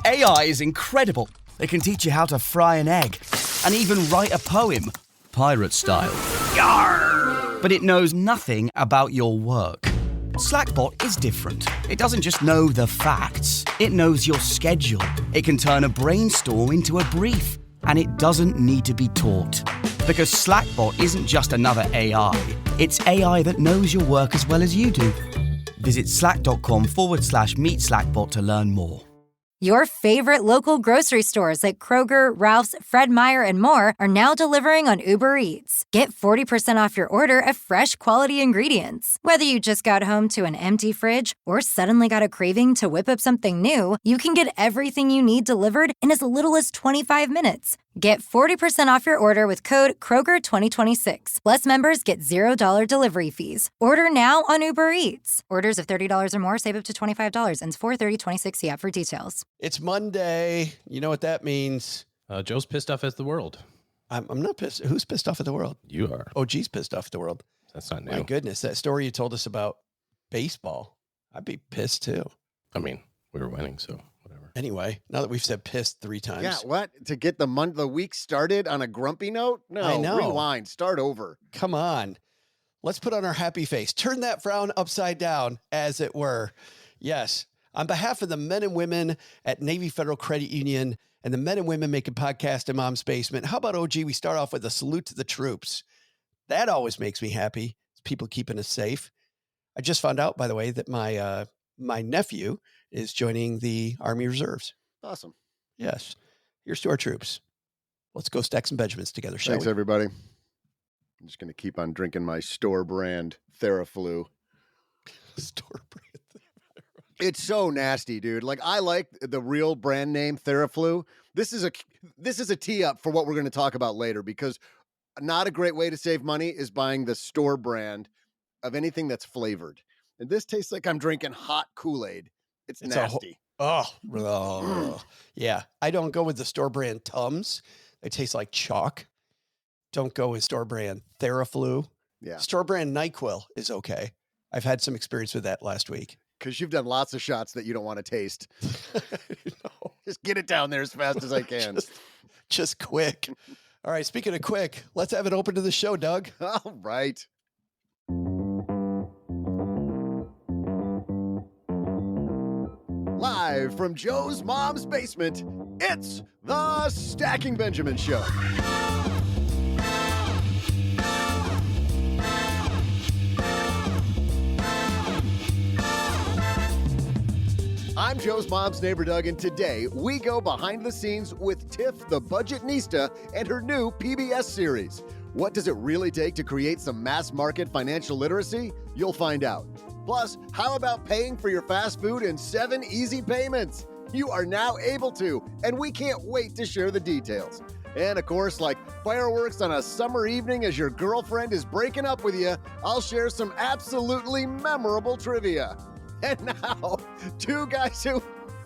AI is incredible. It can teach you how to fry an egg and even write a poem, pirate style. Yarr! But it knows nothing about your work. Slackbot is different. It doesn't just know the facts. It knows your schedule. It can turn a brainstorm into a brief. And it doesn't need to be taught. Because Slackbot isn't just another AI. It's AI that knows your work as well as you do. Visit slack.com/meet Slackbot to learn more. Your favorite local grocery stores like Kroger, Ralph's, Fred Meyer, and more are now delivering on Uber Eats. Get 40% off your order of fresh, quality ingredients. Whether you just got home to an empty fridge or suddenly got a craving to whip up something new, you can get everything you need delivered in as little as 25 minutes. Get 40% off your order with code Kroger2026. Plus, members get $0 delivery fees. Order now on Uber Eats. Orders of $30 or more save up to $25. Ends 4/30/26. See app for details. It's Monday. You know what that means. Joe's pissed off at the world. I'm not pissed. Who's pissed off at the world? You are. OG's pissed off at the world. That's not new. My goodness, that story you told us about baseball. I'd be pissed too. I mean, we were winning, so whatever. Anyway, now that we've said pissed 3 times. Yeah, what? To get the week started on a grumpy note? No, I know. Rewind. Start over. Come on. Let's put on our happy face. Turn that frown upside down, as it were. Yes. On behalf of the men and women at Navy Federal Credit Union and the men and women making podcast in Mom's Basement, how about, OG, we start off with a salute to the troops. That always makes me happy. It's people keeping us safe. I just found out, by the way, that my nephew is joining the Army Reserves. Awesome. Yes. Here's to our troops. Let's go stack some Benjamins together, shall Thanks, we? everybody. I'm just going to keep on drinking my store brand Theraflu. Store brand. It's so nasty, dude. Like, I like the real brand name Theraflu. This is a tee up for what we're going to talk about later, because not a great way to save money is buying the store brand of anything that's flavored. And this tastes like I'm drinking hot Kool-Aid. It's nasty. Yeah. I don't go with the store brand Tums. They taste like chalk. Don't go with store brand Theraflu. Yeah. Store brand NyQuil is okay. I've had some experience with that last week. Because you've done lots of shots that you don't want to taste. No. Just get it down there as fast as I can. just quick. All right. Speaking of quick, let's have it open to the show, Doug. All right. Live from Joe's mom's basement, it's the Stacking Benjamin Show. I'm Joe's mom's neighbor, Doug, and today we go behind the scenes with Tiff, the Budgetnista, and her new PBS series. What does it really take to create some mass market financial literacy? You'll find out. Plus, how about paying for your fast food in 7 easy payments? You are now able to, and we can't wait to share the details. And of course, like fireworks on a summer evening as your girlfriend is breaking up with you, I'll share some absolutely memorable trivia. And now, 2 guys who...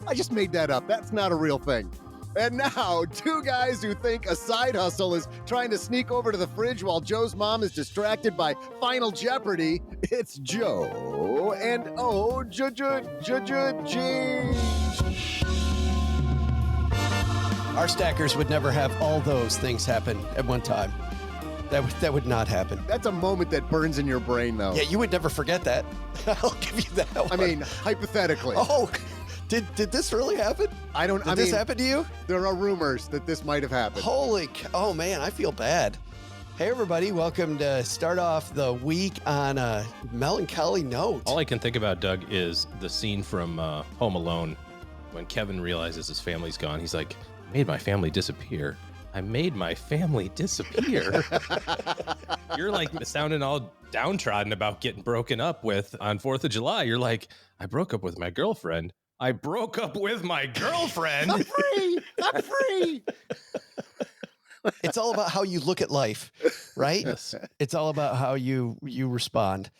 I just made that up. That's not a real thing. And now, 2 guys who think a side hustle is trying to sneak over to the fridge while Joe's mom is distracted by Final Jeopardy. It's Joe and O-G. Our stackers would never have all those things happen at one time. That would not happen. That's a moment that burns in your brain, though. Yeah, you would never forget that. I'll give you that one. I mean, hypothetically. Oh, did this really happen? Did this happen to you? There are rumors that this might have happened. Oh man, I feel bad. Hey everybody, welcome to start off the week on a melancholy note. All I can think about, Doug, is the scene from Home Alone when Kevin realizes his family's gone. He's like, I made my family disappear. I made my family disappear. You're like sounding all downtrodden about getting broken up with on 4th of July. You're like, I broke up with my girlfriend. I broke up with my girlfriend. I'm free. I'm free. It's all about how you look at life, right? Yes. It's all about how you respond.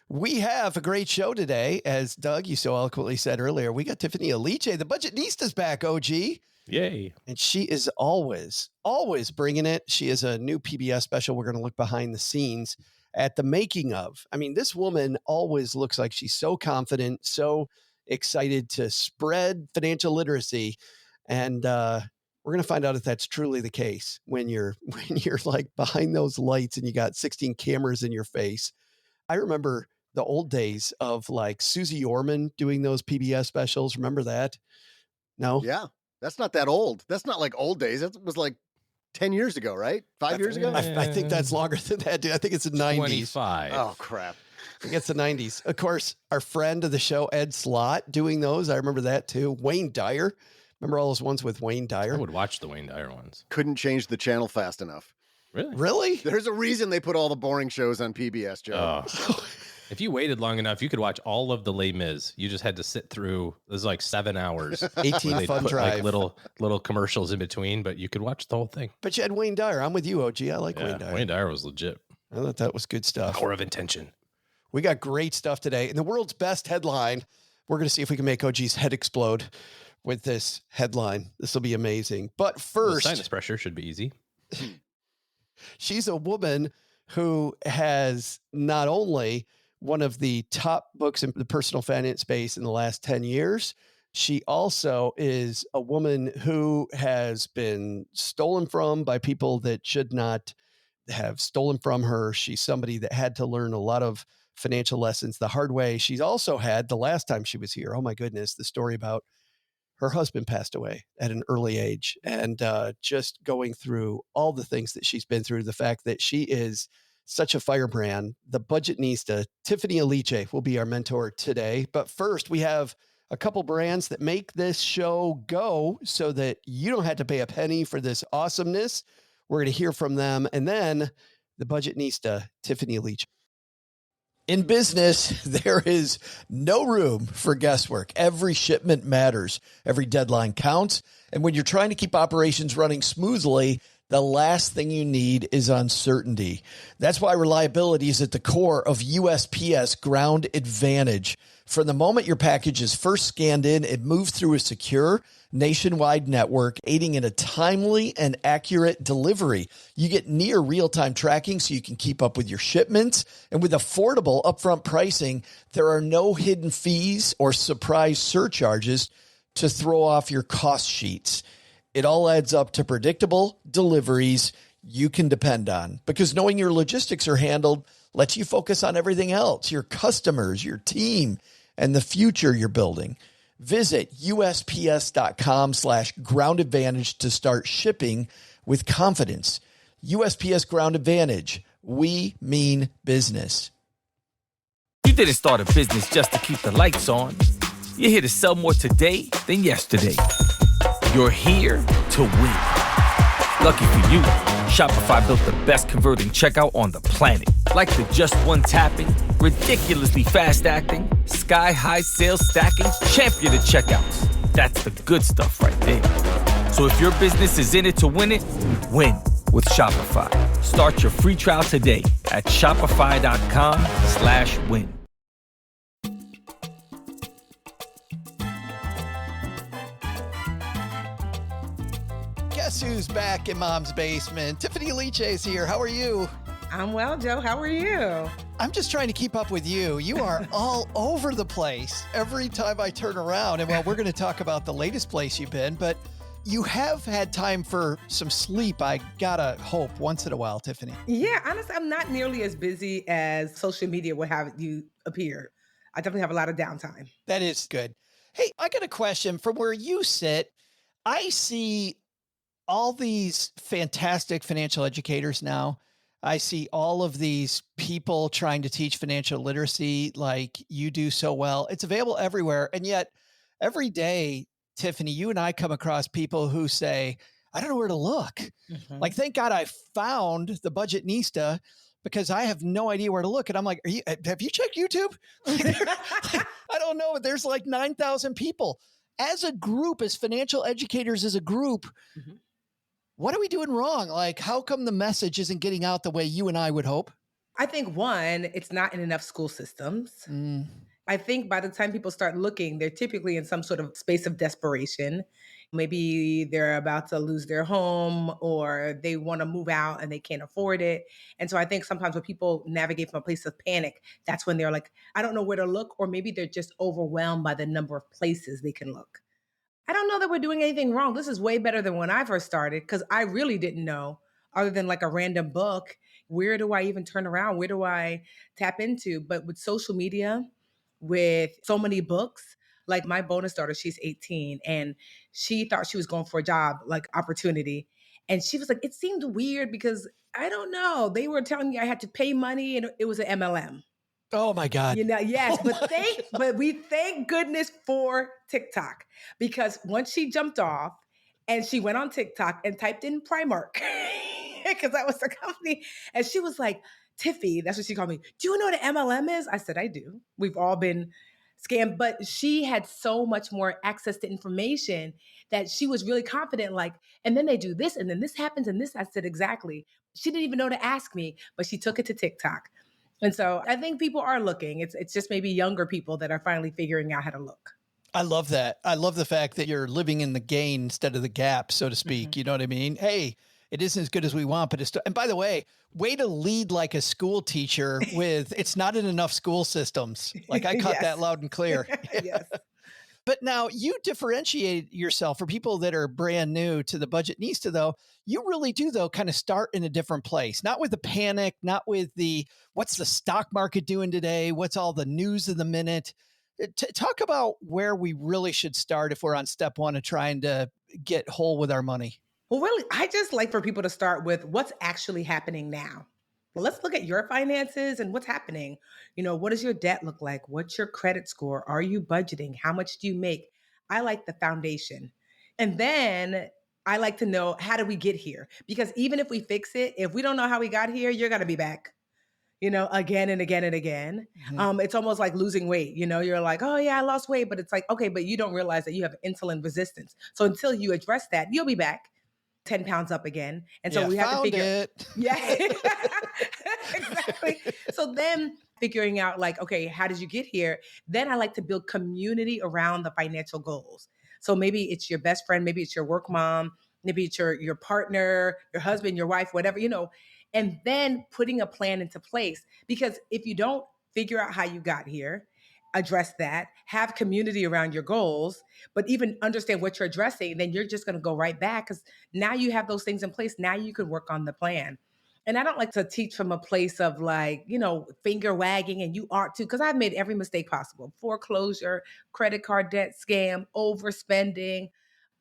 We have a great show today. As Doug, you so eloquently said earlier, we got Tiffany Aliche, the Budgetnista's back, OG. Yay. And she is always bringing it. She is a new PBS special. We're going to look behind the scenes at the making of. I mean, this woman always looks like she's so confident, so excited to spread financial literacy. And we're going to find out if that's truly the case when you're like behind those lights and you got 16 cameras in your face. I remember the old days of like Susie Orman doing those PBS specials. Remember that? No? Yeah. That's not that old. That's not like old days. That was like 10 years ago, right? 5 years ago? I think that's longer than that, dude. I think it's the 90s. 25. Oh, crap. I think it's the 90s. Of course, our friend of the show, Ed Slott, doing those. I remember that too. Wayne Dyer. Remember all those ones with Wayne Dyer? I would watch the Wayne Dyer ones. Couldn't change the channel fast enough. Really? Really? There's a reason they put all the boring shows on PBS, Joe. If you waited long enough, you could watch all of the Les Mis. You just had to sit through. It was like 7 hours. 18 they'd fun put drive. like little commercials in between, but you could watch the whole thing. But you had Wayne Dyer. I'm with you, OG. I like Wayne Dyer. Wayne Dyer was legit. I thought that was good stuff. Power of intention. We got great stuff today. In the world's best headline, we're going to see if we can make OG's head explode with this headline. This will be amazing. But first, sinus pressure should be easy. she's a woman who has not only one of the top books in the personal finance space in the last 10 years, she also is a woman who has been stolen from by people that should not have stolen from her. She's somebody that had to learn a lot of financial lessons the hard way. She's also had, the last time she was here, oh my goodness, the story about her husband passed away at an early age, and just going through all the things that she's been through, the fact that she is such a firebrand. The Budgetnista, Tiffany Aliche, will be our mentor today. But first, we have a couple brands that make this show go so that you don't have to pay a penny for this awesomeness. We're going to hear from them. And then the Budgetnista, Tiffany Aliche. In business, there is no room for guesswork. Every shipment matters. Every deadline counts. And when you're trying to keep operations running smoothly, the last thing you need is uncertainty. That's why reliability is at the core of USPS Ground Advantage. From the moment your package is first scanned in, it moves through a secure nationwide network, aiding in a timely and accurate delivery. You get near real-time tracking so you can keep up with your shipments. And with affordable upfront pricing, there are no hidden fees or surprise surcharges to throw off your cost sheets. It all adds up to predictable deliveries you can depend on, because knowing your logistics are handled lets you focus on everything else, your customers, your team, and the future you're building. Visit USPS.com/Ground Advantage to start shipping with confidence. USPS Ground Advantage. We mean business. You didn't start a business just to keep the lights on. You're here to sell more today than yesterday. You're here to win. Lucky for you, Shopify built the best converting checkout on the planet. Like the just one tapping, ridiculously fast acting, sky-high sales stacking, champion of checkouts. That's the good stuff right there. So if your business is in it to win it, win with Shopify. Start your free trial today at shopify.com/win. Guess who's back in Mom's basement? Tiffany Aliche is here. How are you? I'm well, Joe. How are you? I'm just trying to keep up with you. You are all over the place every time I turn around. And well, we're going to talk about the latest place you've been, but you have had time for some sleep. I gotta hope once in a while, Tiffany. Yeah, honestly, I'm not nearly as busy as social media would have you appear. I definitely have a lot of downtime. That is good. Hey, I got a question. From where you sit, I see all these fantastic financial educators now. I see all of these people trying to teach financial literacy like you do so well. It's available everywhere. And yet every day, Tiffany, you and I come across people who say, I don't know where to look. Mm-hmm. Like, thank God I found the Budgetnista because I have no idea where to look. And I'm like, have you checked YouTube? I don't know. There's like 9,000 people. As a group, as financial educators, as a group, mm-hmm. What are we doing wrong? Like, how come the message isn't getting out the way you and I would hope? I think one, it's not in enough school systems. I think by the time people start looking, they're typically in some sort of space of desperation. Maybe they're about to lose their home or they want to move out and they can't afford it. And so I think sometimes when people navigate from a place of panic, that's when they're like, I don't know where to look, or maybe they're just overwhelmed by the number of places they can look. I don't know that we're doing anything wrong. This is way better than when I first started because I really didn't know, other than like a random book, where do I even turn around? Where do I tap into? But with social media, with so many books, like my bonus daughter, she's 18 and she thought she was going for a job, like opportunity. And she was like, it seemed weird because I don't know. They were telling me I had to pay money and it was an MLM. Oh my God. Yes, Oh but my but we thank goodness for TikTok because once she jumped off and she went on TikTok and typed in Primark because that was the company, and she was like, Tiffy, that's what she called me. Do you know what an MLM is? I said, I do. We've all been scammed, but she had so much more access to information that she was really confident. Like, and then they do this, and then this happens, and this. I said, exactly. She didn't even know to ask me, but she took it to TikTok. And so I think people are looking. It's just maybe younger people that are finally figuring out how to look. I love that. I love the fact that you're living in the gain instead of the gap, so to speak. Mm-hmm. You know what I mean? Hey, it isn't as good as we want, but it's, and by the way to lead like a school teacher with, it's not in enough school systems. Like I caught that loud and clear. Yes. But now you differentiate yourself for people that are brand new to the Budgetnista, though. You really do, though, kind of start in a different place, not with the panic, not with the what's the stock market doing today? What's all the news of the minute? Talk about where we really should start if we're on step one of trying to get whole with our money. Well, really, I just like for people to start with what's actually happening now. Well, let's look at your finances and what's happening. What does your debt look like? What's your credit score? Are you budgeting? How much do you make? I like the foundation. And then I like to know, how did we get here? Because even if we fix it, if we don't know how we got here, you're going to be back, again and again and again. Mm-hmm. It's almost like losing weight. You're like, oh yeah, I lost weight, but it's like, okay, but you don't realize that you have insulin resistance. So until you address that, you'll be back 10 pounds up again. And so we have to figure it. Yeah, exactly. So then figuring out like, okay, how did you get here? Then I like to build community around the financial goals. So maybe it's your best friend, maybe it's your work mom, maybe it's your partner, your husband, your wife, whatever, and then putting a plan into place. Because if you don't figure out how you got here, address that, have community around your goals, but even understand what you're addressing, then you're just going to go right back because now you have those things in place. Now you can work on the plan. And I don't like to teach from a place of like, finger wagging, and you ought to, because I've made every mistake possible. Foreclosure, credit card debt scam, overspending,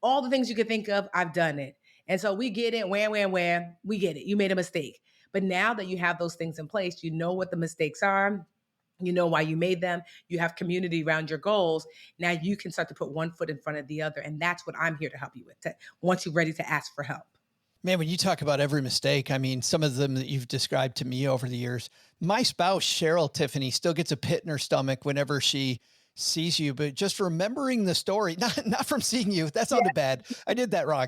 all the things you could think of, I've done it. And so we get it, where, we get it. You made a mistake. But now that you have those things in place, you know what the mistakes are. You know why you made them. You have community around your goals. Now you can start to put one foot in front of the other. And that's what I'm here to help you with, once you're ready to ask for help. Man, when you talk about every mistake, I mean, some of them that you've described to me over the years, my spouse, Cheryl Tiffany, still gets a pit in her stomach whenever she sees you, but just remembering the story, not from seeing you, that sounded bad. I did that wrong.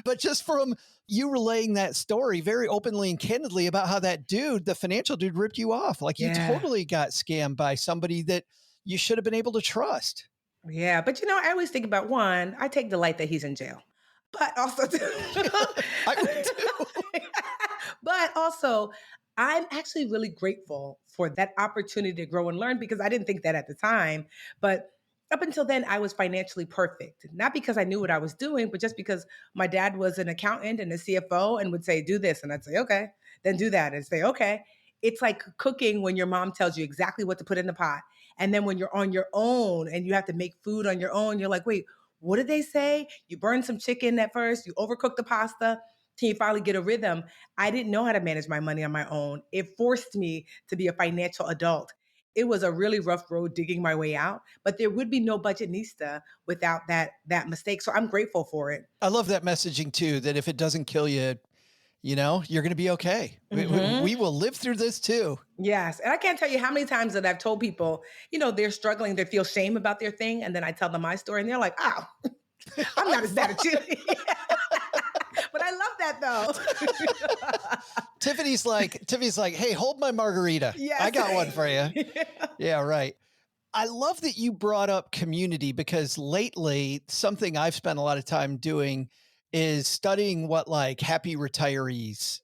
But just from you relaying that story very openly and candidly about how that dude, the financial dude, ripped you off. Like you totally got scammed by somebody that you should have been able to trust. Yeah. But I always think about one, I take delight that he's in jail, but also, I would too. But also I'm actually really grateful for that opportunity to grow and learn, because I didn't think that at the time, but up until then, I was financially perfect. Not because I knew what I was doing, but just because my dad was an accountant and a CFO and would say, do this. And I'd say, okay, then do that. And say, okay. It's like cooking when your mom tells you exactly what to put in the pot. And then when you're on your own and you have to make food on your own, you're like, wait, what did they say? You burn some chicken at first, you overcook the pasta, till you finally get a rhythm. I didn't know how to manage my money on my own. It forced me to be a financial adult. It was a really rough road digging my way out, but there would be no Budgetnista without that mistake. So I'm grateful for it. I love that messaging too, that if it doesn't kill you, you're going to be okay. Mm-hmm. We will live through this too. Yes. And I can't tell you how many times that I've told people, they're struggling, they feel shame about their thing. And then I tell them my story and they're like, oh, I'm not as bad as you. But I love that though. Tiffany's like, hey, hold my margarita. Yes. I got one for you. Yeah, right. I love that you brought up community, because lately something I've spent a lot of time doing is studying what like happy retirees,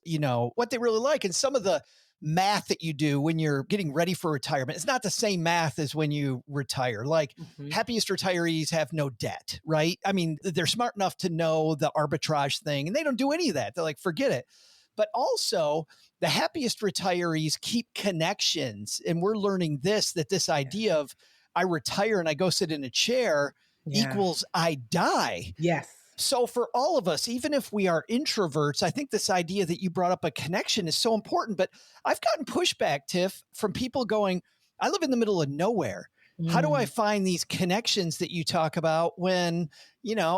what they really like. And some of the math that you do when you're getting ready for retirement. It's not the same math as when you retire. Like happiest retirees have no debt, right? I mean, they're smart enough to know the arbitrage thing and they don't do any of that. They're like, forget it. But also the happiest retirees keep connections. And we're learning that this idea of I retire and I go sit in a chair equals I die. Yes. So for all of us, even if we are introverts, I think this idea that you brought up a connection is so important. But I've gotten pushback, Tiff, from people going, I live in the middle of nowhere. How do I find these connections that you talk about when,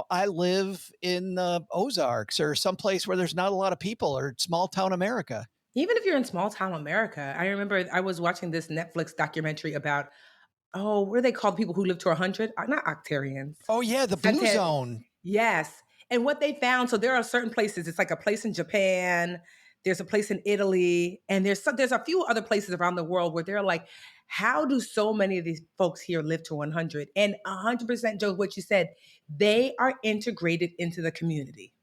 I live in the Ozarks or someplace where there's not a lot of people or small town America? Even if you're in small town America, I remember I was watching this Netflix documentary about, what are they called? People who live to 100? Not Octarians. Oh, yeah, the Blue Zone. Yes. And what they found, so there are certain places, it's like a place in Japan, there's a place in Italy, and there's a few other places around the world where they're like, how do so many of these folks here live to 100? And 100%, Joe, what you said, they are integrated into the community.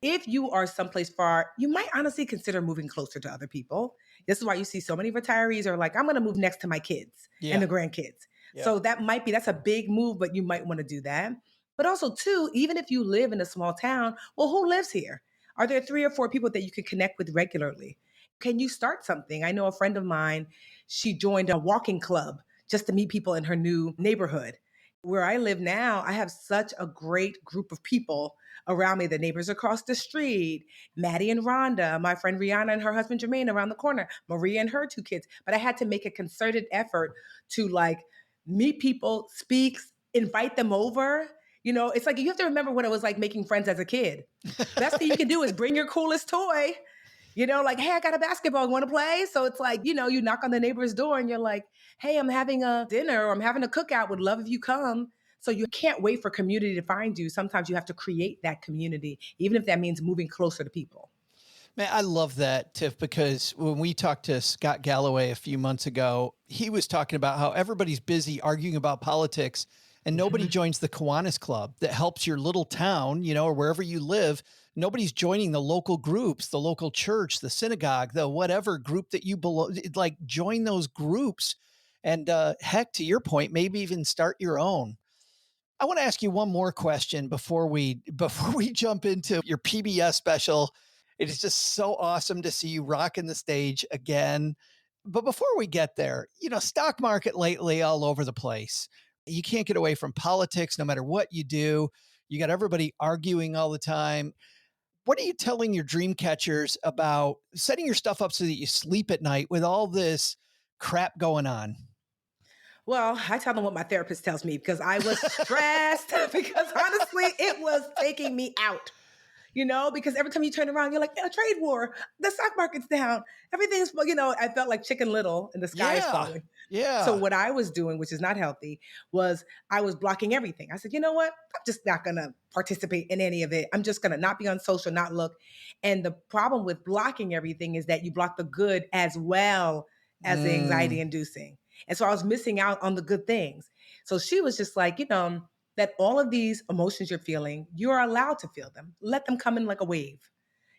If you are someplace far, you might honestly consider moving closer to other people. This is why you see so many retirees are like, I'm going to move next to my kids and the grandkids. Yeah. So that's a big move, but you might want to do that. But also, too, even if you live in a small town, well, who lives here? Are there 3 or 4 people that you could connect with regularly? Can you start something? I know a friend of mine, she joined a walking club just to meet people in her new neighborhood. Where I live now, I have such a great group of people around me, the neighbors across the street, Maddie and Rhonda, my friend Rihanna and her husband Jermaine around the corner, Maria and her 2 kids. But I had to make a concerted effort to meet people, speak, invite them over. It's like you have to remember what it was like making friends as a kid. Best thing you can do is bring your coolest toy. Hey, I got a basketball, want to play? So it's like, you knock on the neighbor's door and you're like, hey, I'm having a dinner or I'm having a cookout, would love if you come. So you can't wait for community to find you. Sometimes you have to create that community, even if that means moving closer to people. Man, I love that, Tiff, because when we talked to Scott Galloway a few months ago, he was talking about how everybody's busy arguing about politics and nobody joins the Kiwanis Club that helps your little town, or wherever you live. Nobody's joining the local groups, the local church, the synagogue, the whatever group that you belong. Join those groups, and heck, to your point, maybe even start your own. I want to ask you one more question before we jump into your PBS special. It is just so awesome to see you rocking the stage again. But before we get there, stock market lately all over the place. You can't get away from politics no matter what you do. You got everybody arguing all the time. What are you telling your dream catchers about setting your stuff up so that you sleep at night with all this crap going on? Well, I tell them what my therapist tells me because I was stressed because honestly, it was taking me out. Because every time you turn around, you're like, a trade war, the stock market's down, everything's, I felt like Chicken Little and the sky is falling. Yeah. So what I was doing, which is not healthy, was I was blocking everything. I said, you know what? I'm just not going to participate in any of it. I'm just going to not be on social, not look. And the problem with blocking everything is that you block the good as well as the anxiety inducing. And so I was missing out on the good things. So she was just like, that all of these emotions you're feeling, you are allowed to feel them. Let them come in like a wave.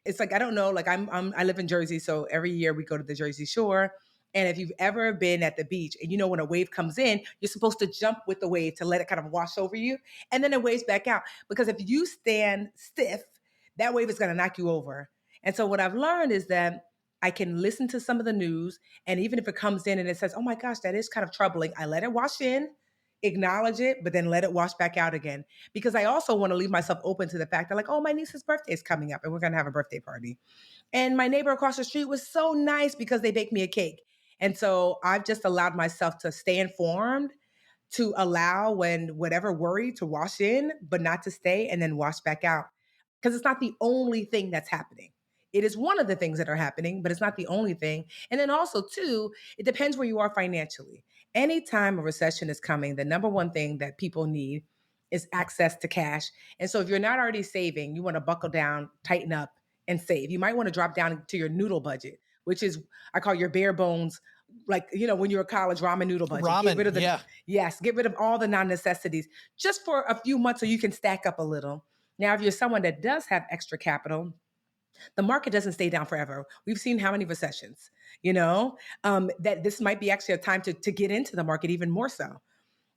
It's like, I don't know, I live in Jersey. So every year we go to the Jersey Shore. And if you've ever been at the beach and when a wave comes in, you're supposed to jump with the wave to let it kind of wash over you. And then it waves back out. Because if you stand stiff, that wave is going to knock you over. And so what I've learned is that I can listen to some of the news. And even if it comes in and it says, oh my gosh, that is kind of troubling, I let it wash in, acknowledge it, but then let it wash back out again. Because I also want to leave myself open to the fact that my niece's birthday is coming up and we're going to have a birthday party. And my neighbor across the street was so nice because they baked me a cake. And so I've just allowed myself to stay informed, to allow whatever worry to wash in, but not to stay and then wash back out. Because it's not the only thing that's happening. It is one of the things that are happening, but it's not the only thing. And then also, too, it depends where you are financially. Anytime a recession is coming, the number one thing that people need is access to cash. And so if you're not already saving, you want to buckle down, tighten up, and save. You might want to drop down to your noodle budget, which is, I call your bare bones, when you're a college ramen noodle budget. Get rid of get rid of all the non-necessities just for a few months so you can stack up a little. Now, if you're someone that does have extra capital, The market doesn't stay down forever. We've seen how many recessions, that this might be actually a time to get into the market even more so.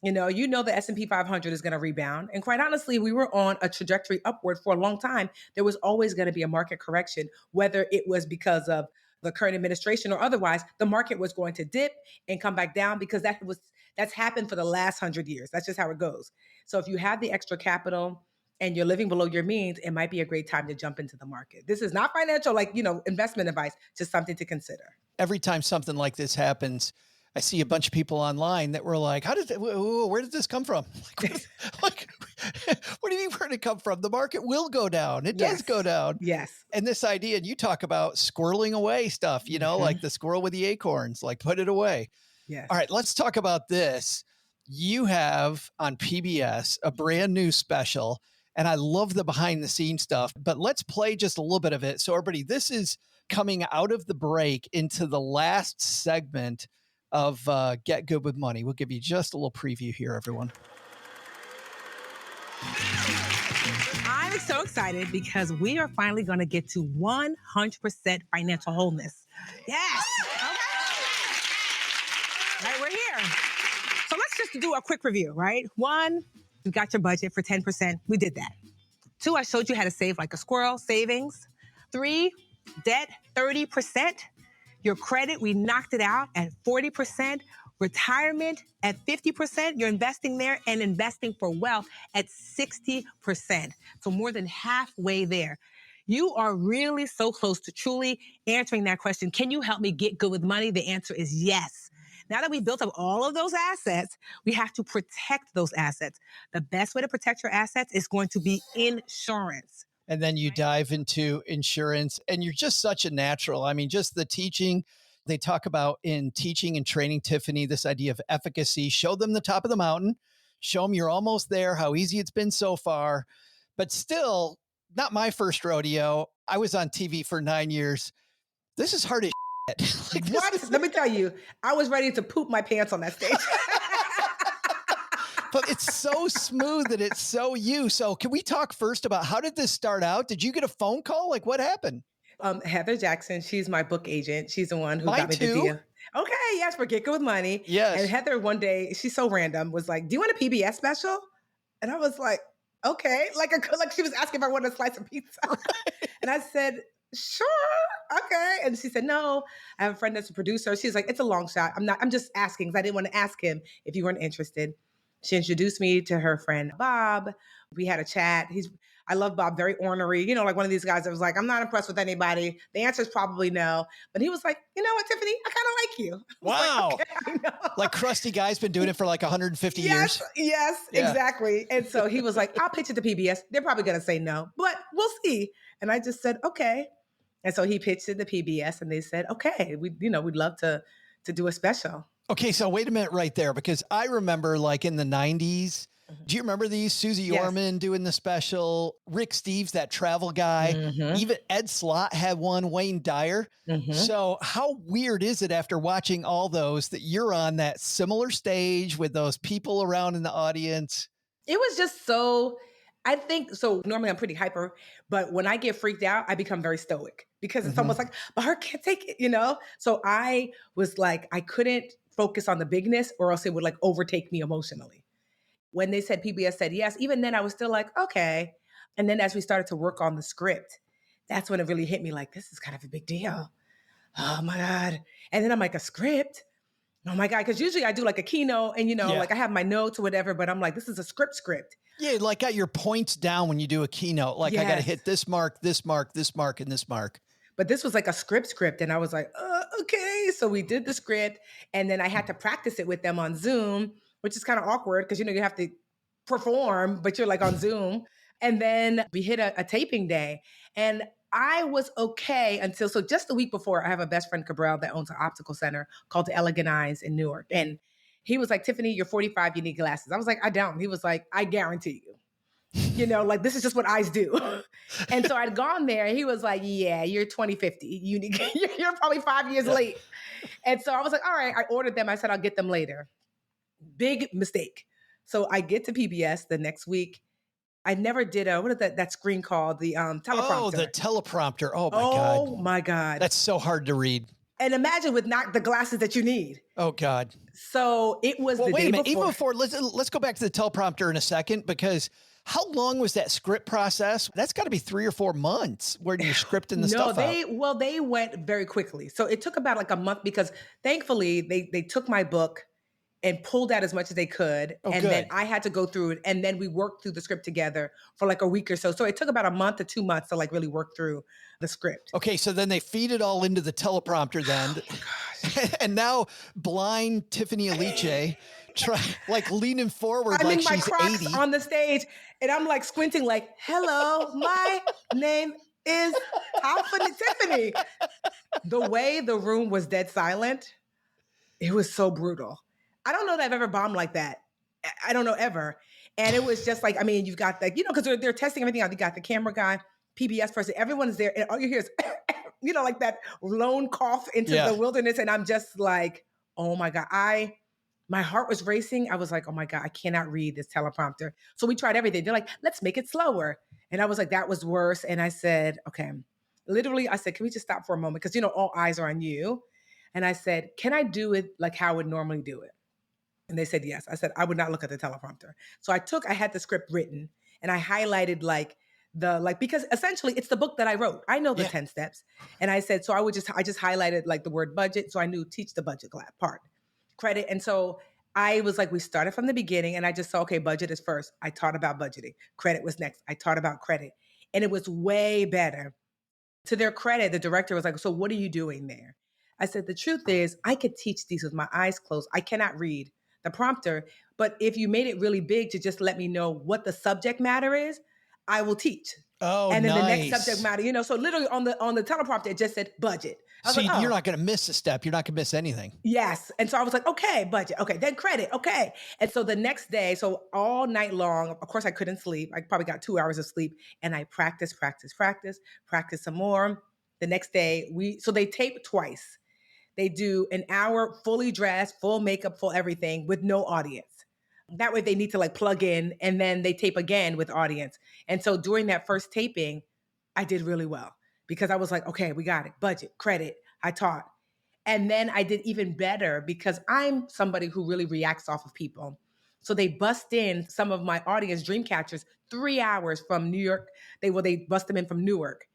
The S&P 500 is going to rebound. And quite honestly, we were on a trajectory upward for a long time. There was always going to be a market correction, whether it was because of the current administration or otherwise. The market was going to dip and come back down because that's happened for the last 100 years. That's just how it goes. So if you have the extra capital and you're living below your means, it might be a great time to jump into the market. This is not financial, investment advice, just something to consider. Every time something like this happens, I see a bunch of people online that were like, where did this come from? What do you mean where did it come from? The market will go down. It does go down. Yes. And this idea, and you talk about squirreling away stuff, like the squirrel with the acorns, like put it away. Yes. All right, let's talk about this. You have on PBS a brand new special, and I love the behind the scenes stuff, but let's play just a little bit of it. So everybody, this is coming out of the break into the last segment of Get Good with Money. We'll give you just a little preview here, everyone. I'm so excited because we are finally going to get to 100% financial wholeness. Yes. Okay. Right, we're here. So let's just do a quick review, right? 1, you got your budget for 10%. We did that. 2, I showed you how to save like a squirrel, savings. 3, debt, 30%. Your credit, we knocked it out at 40%. Retirement at 50%. You're investing there, and investing for wealth at 60%. So more than halfway there. You are really so close to truly answering that question. Can you help me get good with money? The answer is yes. Now that we built up all of those assets, we have to protect those assets. The best way to protect your assets is going to be insurance. And then you dive into insurance, and you're just such a natural. I mean, just the teaching they talk about in teaching and training, Tiffany, this idea of efficacy. Show them the top of the mountain, show them you're almost there, how easy it's been so far, but still not my first rodeo. I was on TV for 9 years. This is hard as shit. Let me tell you, I was ready to poop my pants on that stage. But it's so smooth and it's so you. So can we talk first about how did this start out? Did you get a phone call? Like what happened? Heather Jackson, she's my book agent. She's the one who Mine got me too. the deal. Okay, yes, for Get Good with Money. Yes. And Heather one day, she's so random, was like, do you want a PBS special? And I was like, okay. Like she was asking if I wanted a slice of pizza. And I said, sure, okay. And she said, no, I have a friend that's a producer. She's like, it's a long shot. I'm just asking because I didn't want to ask him if you weren't interested. She introduced me to her friend, Bob. We had a chat. I love Bob, very ornery, like one of these guys that was like, I'm not impressed with anybody. The answer is probably no. But he was like, you know what, Tiffany, I kind of like you. Wow. Like, okay, I know. Like crusty guy's been doing it for like 150 years. Yes, Yeah. Exactly. And so he was like, I'll pitch it to PBS. They're probably going to say no, but we'll see. And I just said, okay. And so he pitched it to PBS and they said, okay, we'd love to do a special. Okay, so wait a minute right there, because I remember like in the 90s, do you remember these? Susie Yes. Orman doing the special, Rick Steves, that travel guy, even Ed Slott had one, Wayne Dyer. So how weird is it after watching all those that you're on that similar stage with those people around in the audience? It was just so, I think, so normally I'm pretty hyper, but when I get freaked out, I become very stoic because it's almost like, my heart can't take it, So I was like, I couldn't focus on the bigness or else it would like overtake me emotionally. When they said PBS said yes, even then I was still like, okay. And then as we started to work on the script, that's when it really hit me like, this is kind of a big deal. Oh my God. And then I'm like, a script? Oh my God. Because usually I do like a keynote and, like I have my notes or whatever, but I'm like, this is a script. Yeah, like got your points down when you do a keynote. Like I got to hit this mark, this mark, this mark, and this mark. But this was like a script. And I was like, okay. So we did the script and then I had to practice it with them on Zoom, which is kind of awkward because, you have to perform, but you're like on Zoom. And then we hit a taping day and I was okay until, so just the week before, I have a best friend, Cabral, that owns an optical center called the Elegant Eyes in Newark. And he was like, Tiffany, you're 45, you need glasses. I was like, I don't. He was like, I guarantee you. Like this is just what eyes do. And so I'd gone there and he was like, yeah, you're 2050. You're probably 5 years late. And so I was like, all right, I ordered them. I said, I'll get them later. Big mistake. So I get to PBS the next week I never did what is that screen called? The Oh, teleprompter. the teleprompter. Oh my Oh God. my God. That's so hard to read. And imagine with not the glasses that you need. Oh God. So it was Well, the wait day a minute. before. Even before, let's go back to the teleprompter in a second, because how long was that script process? That's got to be 3 or 4 months where you're scripting the stuff out. They went very quickly. So it took about like a month because thankfully they took my book and pulled out as much as they could. Oh, and good. then I had to go through it. And then we worked through the script together for like a week or so. So it took about a month to 2 months to like really work through the script. Okay, so then they feed it all into the teleprompter then. And now blind Tiffany Aliche like leaning forward I'm like in my she's Crocs 80. on the stage and I'm like squinting like, hello, my name is Tiffany. The way the room was dead silent, it was so brutal. I don't know that I've ever bombed like that. I don't know ever. And it was just like, I mean, you've got the, because they're testing everything out. You got the camera guy, PBS person, everyone's there. And all you hear is, like that lone cough into the wilderness. And I'm just like, oh my God, my heart was racing. I was like, oh my God, I cannot read this teleprompter. So we tried everything. They're like, let's make it slower. And I was like, that was worse. And I said, okay, literally, I said, can we just stop for a moment? Because, all eyes are on you. And I said, can I do it like how I would normally do it? And they said, yes. I said, I would not look at the teleprompter. So I had the script written and I highlighted because essentially it's the book that I wrote. I know the 10 steps. And I said, so I just highlighted like the word budget. So I knew teach the budget part, credit. And so I was like, we started from the beginning and I just saw, okay, budget is first. I taught about budgeting. Credit was next. I taught about credit. And it was way better. To their credit, the director was like, so what are you doing there? I said, the truth is I could teach these with my eyes closed. I cannot read the prompter, but if you made it really big to just let me know what the subject matter is, I will teach. Oh, and then the nice. next subject matter, so literally on the teleprompter, it just said budget. So you're not going to miss a step. You're not going to miss anything. Yes. And so I was like, okay, budget. Okay. Then credit. Okay. And so the next day, so all night long, of course I couldn't sleep. I probably got 2 hours of sleep and I practiced some more. The next day so they tape twice. They do an hour fully dressed, full makeup, full everything with no audience. That way they need to like plug in and then they tape again with audience. And so during that first taping, I did really well because I was like, okay, we got it. Budget, credit, I taught. And then I did even better because I'm somebody who really reacts off of people. So they bust in some of my audience dream catchers 3 hours from New York. They bust them in from Newark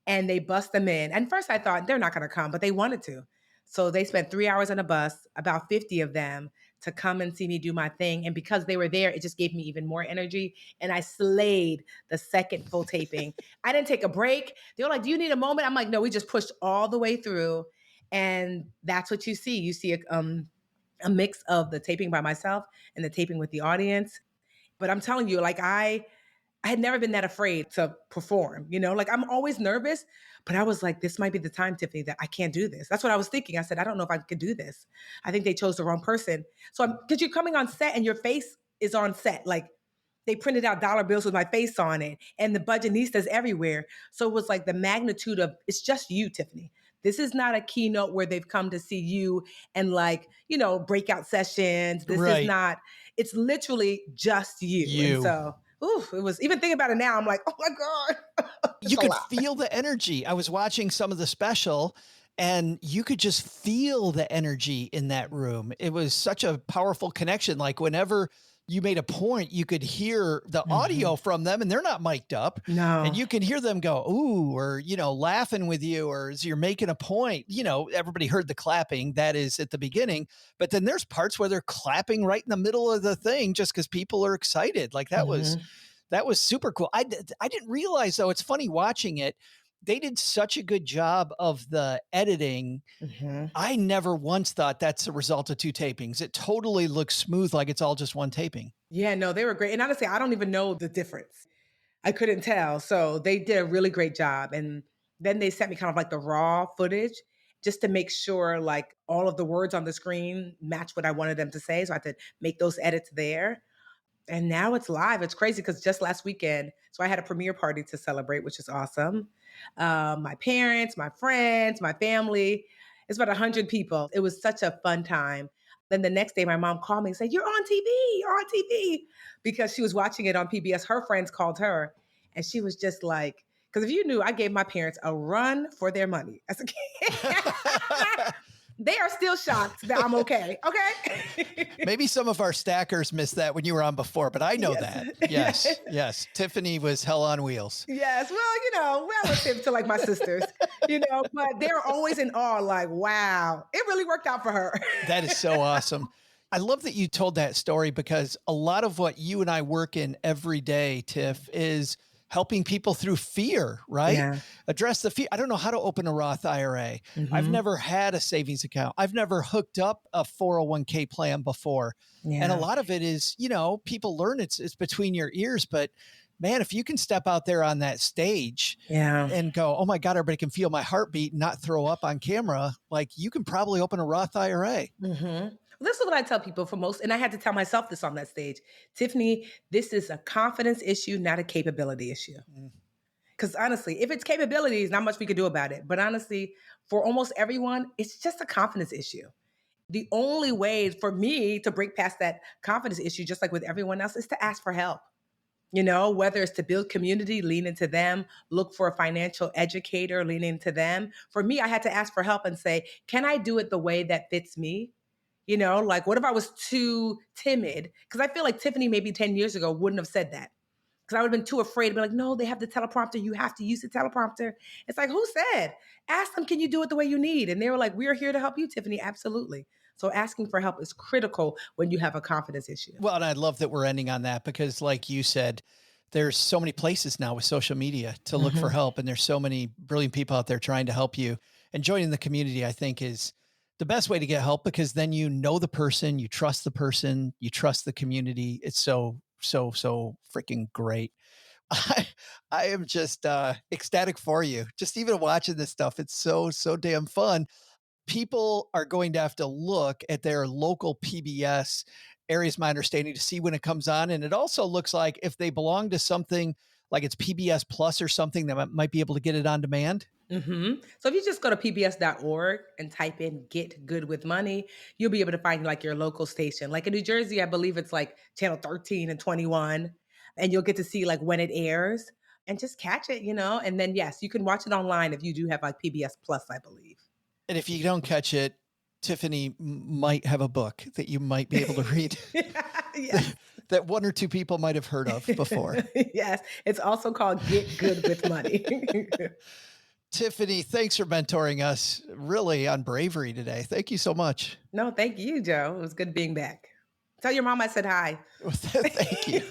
and they bust them in. And first I thought they're not going to come, but they wanted to. So they spent 3 hours on a bus, about 50 of them, to come and see me do my thing. And because they were there, it just gave me even more energy. And I slayed the second full taping. I didn't take a break. They were like, do you need a moment? I'm like, no, we just pushed all the way through. And that's what you see. You see a mix of the taping by myself and the taping with the audience. But I'm telling you, like I had never been that afraid to perform, like I'm always nervous, but I was like, this might be the time, Tiffany, that I can't do this. That's what I was thinking. I said, I don't know if I could do this. I think they chose the wrong person. So because you're coming on set and your face is on set, like they printed out dollar bills with my face on it and the Budgetnistas everywhere. So it was like the magnitude of, it's just you, Tiffany. This is not a keynote where they've come to see you and like, breakout sessions. This is not, it's literally just you. And so, it was, even thinking about it now, I'm like, oh my God. You could feel the energy. I was watching some of the special and you could just feel the energy in that room. It was such a powerful connection. Like whenever you made a point, you could hear the audio from them and they're not mic'd up. No. And you can hear them go, ooh, or, laughing with you, or as you're making a point, everybody heard the clapping that is at the beginning, but then there's parts where they're clapping right in the middle of the thing just because people are excited. Like that was super cool. I didn't realize though, it's funny watching it. They did such a good job of the editing. I never once thought that's a result of 2 tapings. It totally looks smooth, like it's all just one taping. Yeah, no, they were great. And honestly, I don't even know the difference. I couldn't tell. So they did a really great job. And then they sent me kind of like the raw footage just to make sure like all of the words on the screen match what I wanted them to say. So I had to make those edits there. And now it's live. It's crazy because just last weekend, so I had a premiere party to celebrate, which is awesome. My parents, my friends, my family, it's about 100 people. It was such a fun time. Then the next day, my mom called me and said, you're on TV, because she was watching it on PBS. Her friends called her, and she was just like, because if you knew, I gave my parents a run for their money as a kid. They are still shocked that I'm okay. Okay. Maybe some of our stackers missed that when you were on before, but I know that. Yes. Tiffany was hell on wheels. Yes. Well, relative to like my sisters, but they're always in awe, like, wow, it really worked out for her. That is so awesome. I love that you told that story, because a lot of what you and I work in every day, Tiff, is helping people through fear, right? Yeah. Address the fear. I don't know how to open a Roth IRA. Mm-hmm. I've never had a savings account. I've never hooked up a 401k plan before. Yeah. And a lot of it is, people learn it's between your ears, but man, if you can step out there on that stage and go, oh my God, everybody can feel my heartbeat and not throw up on camera, like you can probably open a Roth IRA. Mm-hmm. This is what I tell people for most, and I had to tell myself this on that stage. Tiffany, this is a confidence issue, not a capability issue. Because honestly, if it's capabilities, not much we could do about it. But honestly, for almost everyone, it's just a confidence issue. The only way for me to break past that confidence issue, just like with everyone else, is to ask for help. Whether it's to build community, lean into them, look for a financial educator, lean into them. For me, I had to ask for help and say, can I do it the way that fits me? Like what if I was too timid? Because I feel like Tiffany maybe 10 years ago wouldn't have said that. Because I would have been too afraid to be like, no, they have the teleprompter. You have to use the teleprompter. It's like, who said? Ask them, can you do it the way you need? And they were like, we're here to help you, Tiffany. Absolutely. So asking for help is critical when you have a confidence issue. Well, and I love that we're ending on that, because like you said, there's so many places now with social media to look for help. And there's so many brilliant people out there trying to help you. And joining the community, I think, is the best way to get help, because then the person, you trust the community. It's so freaking great. I am just ecstatic for you. Just even watching this stuff, it's so damn fun. People are going to have to look at their local PBS areas, my understanding, to see when it comes on. And it also looks like if they belong to something like it's PBS Plus or something, that might be able to get it on demand. Mm-hmm. So if you just go to pbs.org and type in Get Good with Money, you'll be able to find like your local station. Like in New Jersey, I believe it's like channel 13 and 21, and you'll get to see like when it airs and just catch it, and then yes, you can watch it online if you do have like PBS Plus, I believe. And if you don't catch it, Tiffany might have a book that you might be able to read. Yes. That one or two people might have heard of before. Yes. It's also called Get Good with Money. Tiffany, thanks for mentoring us really on bravery today. Thank you so much. No, thank you, Joe. It was good being back. Tell your mom I said hi. Thank you.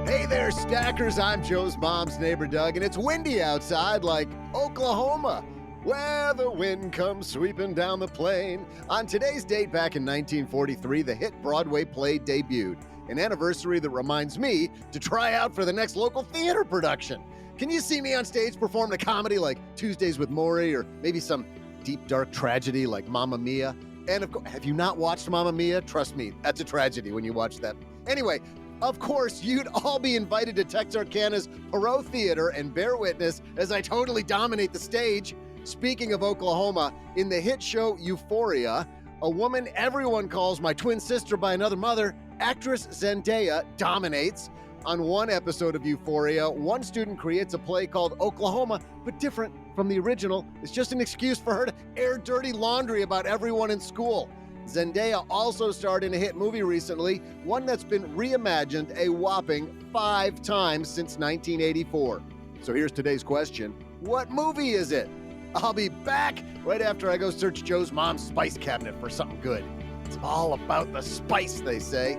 Hey there, stackers. I'm Joe's mom's neighbor, Doug, and it's windy outside like Oklahoma, where the wind comes sweeping down the plain. On today's date back in 1943, the hit Broadway play debuted, an anniversary that reminds me to try out for the next local theater production. Can you see me on stage performing a comedy like Tuesdays with Morrie, or maybe some deep, dark tragedy like Mamma Mia? And of course, have you not watched Mamma Mia? Trust me, that's a tragedy when you watch that. Anyway, of course, you'd all be invited to Texarkana's Perot Theater and bear witness as I totally dominate the stage. Speaking of Oklahoma, in the hit show Euphoria, a woman everyone calls my twin sister by another mother, actress Zendaya, dominates. On one episode of Euphoria, one student creates a play called Oklahoma, but different from the original. It's just an excuse for her to air dirty laundry about everyone in school. Zendaya also starred in a hit movie recently, one that's been reimagined a whopping 5 times since 1984. So here's today's question. What movie is it? I'll be back right after I go search Joe's mom's spice cabinet for something good. It's all about the spice, they say.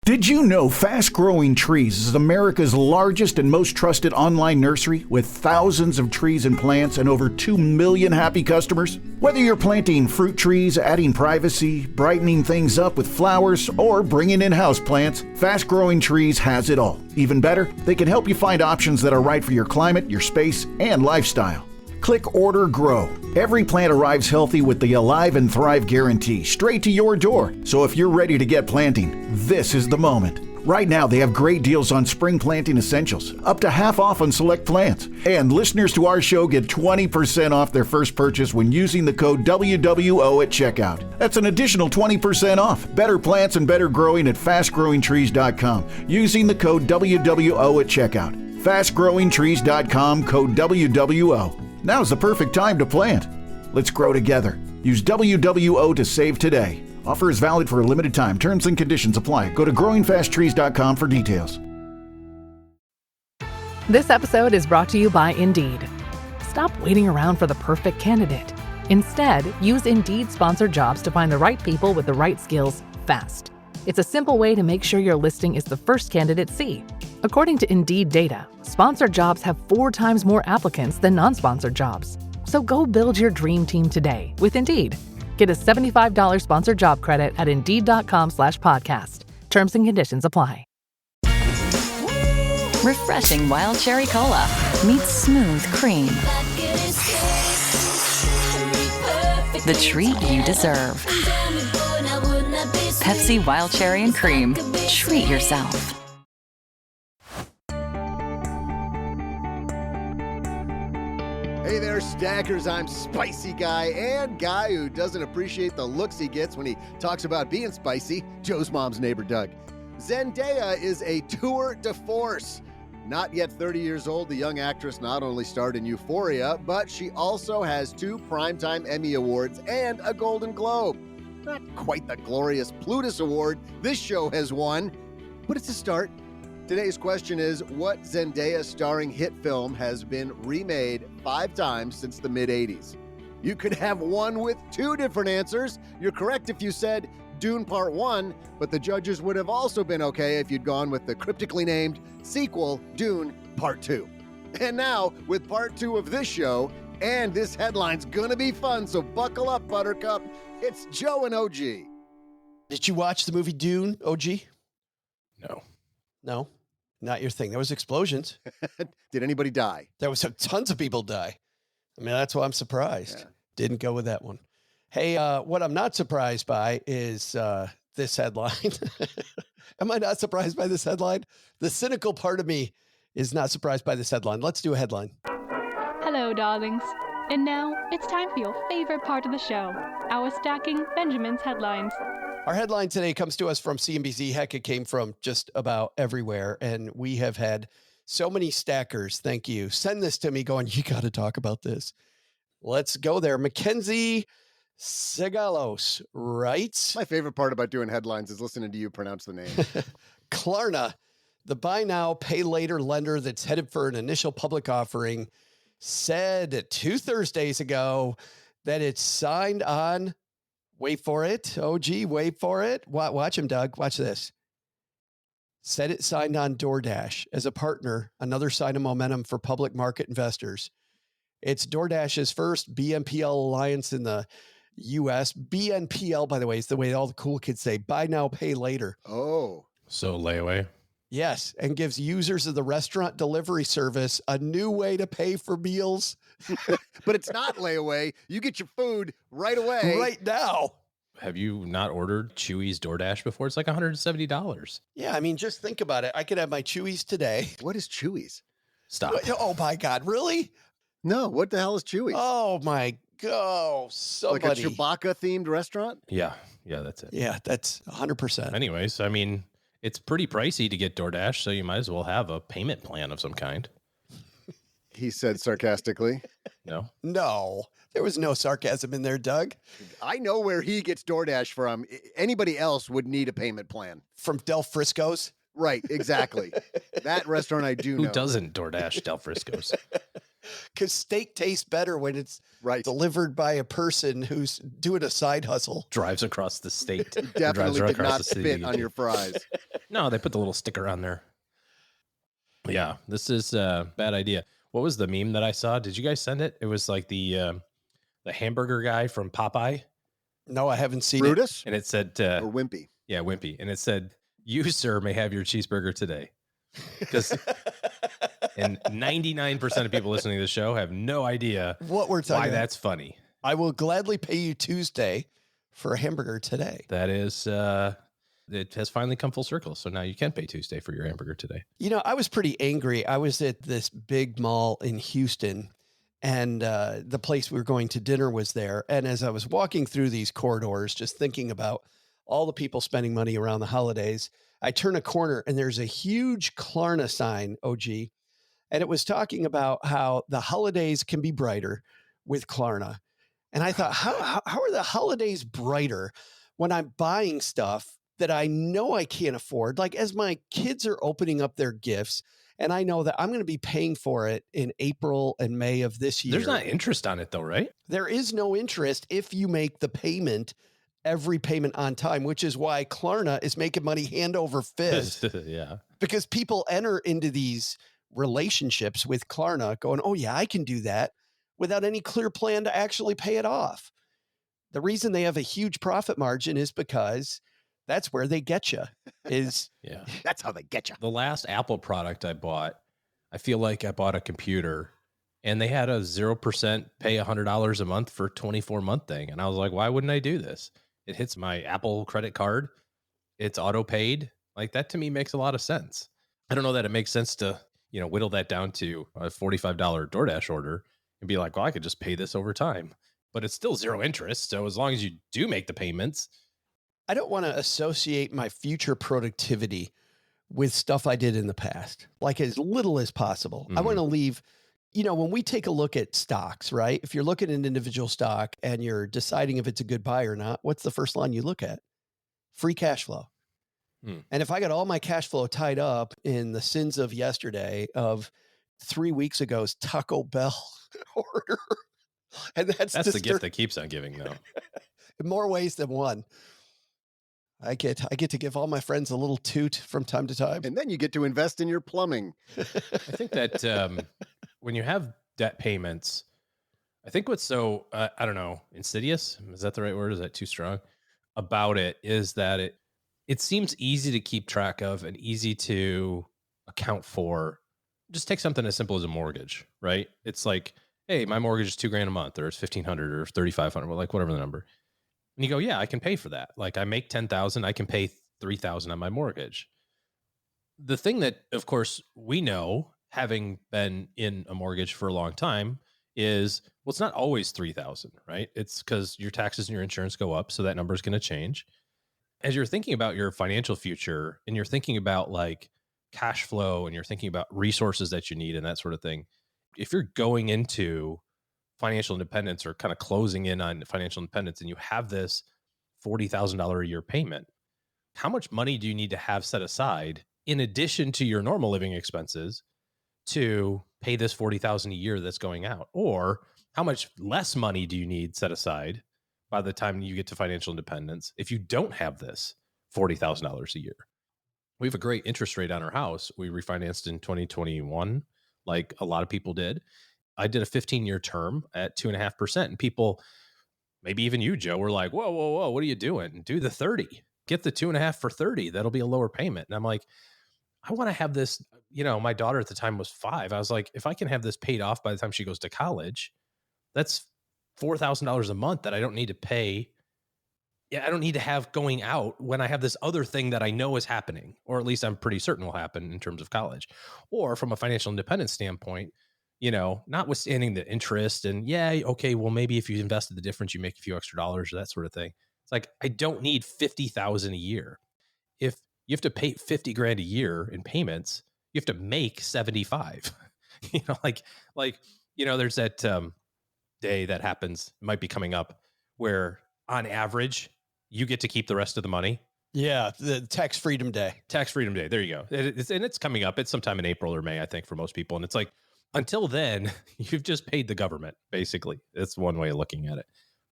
Did you know Fast Growing Trees is America's largest and most trusted online nursery with thousands of trees and plants and over 2 million happy customers? Whether you're planting fruit trees, adding privacy, brightening things up with flowers, or bringing in houseplants, Fast Growing Trees has it all. Even better, they can help you find options that are right for your climate, your space, and lifestyle. Click Order Grow. Every plant arrives healthy with the Alive and Thrive guarantee straight to your door. So if you're ready to get planting, this is the moment. Right now, they have great deals on spring planting essentials, up to half off on select plants. And listeners to our show get 20% off their first purchase when using the code WWO at checkout. That's an additional 20% off. Better plants and better growing at fastgrowingtrees.com using the code WWO at checkout. Fastgrowingtrees.com, code WWO. Now's the perfect time to plant. Let's grow together. Use WWO to save today. Offer is valid for a limited time. Terms and conditions apply. Go to growingfasttrees.com for details. This episode is brought to you by Indeed. Stop waiting around for the perfect candidate. Instead, use Indeed sponsored jobs to find the right people with the right skills fast. It's a simple way to make sure your listing is the first candidates see. According to Indeed data, sponsored jobs have 4 times more applicants than non-sponsored jobs. So go build your dream team today with Indeed. Get a $75 sponsored job credit at Indeed.com/podcast. Terms and conditions apply. Refreshing wild cherry cola meets smooth cream. The treat you deserve. Pepsi Wild Cherry and Cream. Treat yourself. Hey there, Stackers. I'm Spicy Guy and guy who doesn't appreciate the looks he gets when he talks about being spicy, Joe's mom's neighbor, Doug. Zendaya is a tour de force. Not yet 30 years old, the young actress not only starred in Euphoria, but she also has 2 Primetime Emmy Awards and a Golden Globe. Not quite the glorious Plutus Award this show has won, but it's a start. Today's question is, what Zendaya starring hit film has been remade 5 times since the mid-'80s? You could have one with 2 different answers. You're correct if you said Dune Part 1, but the judges would have also been okay if you'd gone with the cryptically named sequel, Dune Part 2. And now, with Part 2 of this show, and this headline's gonna be fun, so buckle up, Buttercup. It's Joe and OG. Did you watch the movie Dune, OG? No. No, not your thing. There was explosions. Did anybody die? There was tons of people die. I mean, that's why I'm surprised. Yeah. Didn't go with that one. Hey, what I'm not surprised by is this headline. Am I not surprised by this headline? The cynical part of me is not surprised by this headline. Let's do a headline. Hello, darlings. And now it's time for your favorite part of the show, our Stacking Benjamin's headlines. Our headline today comes to us from CNBC. Heck, it came from just about everywhere. And we have had so many stackers, thank you, send this to me going, you got to talk about this. Let's go there. Mackenzie Segalos writes. My favorite part about doing headlines is listening to you pronounce the name. Klarna, the buy now, pay later lender that's headed for an initial public offering, said 2 Thursdays ago that it's signed on. Wait for it. OG, wait for it. Watch him, Doug. Watch this. Said it signed on DoorDash as a partner, another sign of momentum for public market investors. It's DoorDash's first BNPL alliance in the U.S. BNPL, by the way, is the way all the cool kids say, buy now, pay later. Oh. So layaway. Yes, and gives users of the restaurant delivery service a new way to pay for meals. But it's not layaway. You get your food right away. Right now. Have you not ordered Chewy's DoorDash before? It's like $170. Yeah, I mean, just think about it. I could have my Chewy's today. What is Chewy's? Stop. Oh, my God. Really? No, what the hell is Chewy's? Oh, my God. Somebody. Like a Chewbacca-themed restaurant? Yeah, that's it. Yeah, that's 100%. Anyways, I mean, it's pretty pricey to get DoorDash, so you might as well have a payment plan of some kind. He said sarcastically. No, there was no sarcasm in there, Doug. I know where he gets DoorDash from. Anybody else would need a payment plan. From Del Frisco's? Right, exactly. That restaurant I do know. Who doesn't DoorDash Del Frisco's? Because steak tastes better when it's delivered by a person who's doing a side hustle. Drives across the state. Definitely did not spit on your fries. No, they put the little sticker on there. Yeah, this is a bad idea. What was the meme that I saw? Did you guys send it? It was like the hamburger guy from Popeye. No, I haven't seen Brutus? it. And it said... or Wimpy. Yeah, Wimpy. And it said, you, sir, may have your cheeseburger today. And 99% of people listening to the show have no idea what we're talking why about. That's funny. I will gladly pay you Tuesday for a hamburger today. That is it has finally come full circle. So now you can pay Tuesday for your hamburger today. You know, I was pretty angry. I was at this big mall in Houston, and the place we were going to dinner was there. And as I was walking through these corridors, just thinking about all the people spending money around the holidays, I turn a corner and there's a huge Klarna sign, OG. And it was talking about how the holidays can be brighter with Klarna. And I thought, how are the holidays brighter when I'm buying stuff that I know I can't afford? Like, as my kids are opening up their gifts, and I know that I'm going to be paying for it in April and May of this year. There's not interest on it though, right? There is no interest if you make the payment, every payment on time, which is why Klarna is making money hand over fist. Yeah. Because people enter into these relationships with Klarna going, oh yeah, I can do that, without any clear plan to actually pay it off. The reason they have a huge profit margin is because that's where they get you. Yeah. That's how they get you. The last Apple product I bought, I feel like I bought a computer and they had a 0% pay $100 a month for 24-month thing. And I was like, why wouldn't I do this? It hits my Apple credit card. It's auto paid. Like, that to me makes a lot of sense. I don't know that it makes sense to, whittle that down to a $45 DoorDash order and be like, well, I could just pay this over time, but it's still zero interest. So as long as you do make the payments. I don't want to associate my future productivity with stuff I did in the past, like as little as possible. I want to leave, when we take a look at stocks, right? If you're looking at an individual stock and you're deciding if it's a good buy or not, what's the first line you look at? Free cash flow. And if I got all my cash flow tied up in the sins of yesterday of 3 weeks ago's Taco Bell order, and that's the gift that keeps on giving, though. In more ways than one. I get to give all my friends a little toot from time to time. And then you get to invest in your plumbing. I think that when you have debt payments, I think what's so, I don't know, insidious, is that the right word? Is that too strong? About it is that it seems easy to keep track of and easy to account for. Just take something as simple as a mortgage, right? It's like, hey, my mortgage is $2,000 a month, or it's $1,500 or $3,500, well, like whatever the number. And you go, yeah, I can pay for that. Like, I make $10,000, I can pay $3,000 on my mortgage. The thing that, of course, we know, having been in a mortgage for a long time, is, well, it's not always $3,000, right? It's because your taxes and your insurance go up, so that number is going to change. As you're thinking about your financial future and you're thinking about like cash flow and you're thinking about resources that you need and that sort of thing, if you're going into financial independence or kind of closing in on financial independence and you have this $40,000 a year payment, how much money do you need to have set aside in addition to your normal living expenses to pay this $40,000 a year that's going out? Or how much less money do you need set aside by the time you get to financial independence if you don't have this $40,000 a year? We have a great interest rate on our house. We refinanced in 2021, like a lot of people did. I did a 15-year term at 2.5%. And people, maybe even you, Joe, were like, whoa, what are you doing? Do the 30. Get the 2.5 for 30. That'll be a lower payment. And I'm like, I want to have this, my daughter at the time was 5. I was like, if I can have this paid off by the time she goes to college, that's $4,000 a month that I don't need to pay. Yeah, I don't need to have going out when I have this other thing that I know is happening, or at least I'm pretty certain will happen in terms of college. Or from a financial independence standpoint, notwithstanding the interest and okay, well, maybe if you invested the difference, you make a few extra dollars or that sort of thing. It's like, I don't need $50,000 a year. If you have to pay $50,000 a year in payments, you have to make 75. There's that day that happens, it might be coming up, where on average you get to keep the rest of the money. Yeah, the tax freedom day. Tax freedom day. There you go. It's coming up. It's sometime in April or May, I think, for most people. And it's like, until then, you've just paid the government, basically. That's one way of looking at it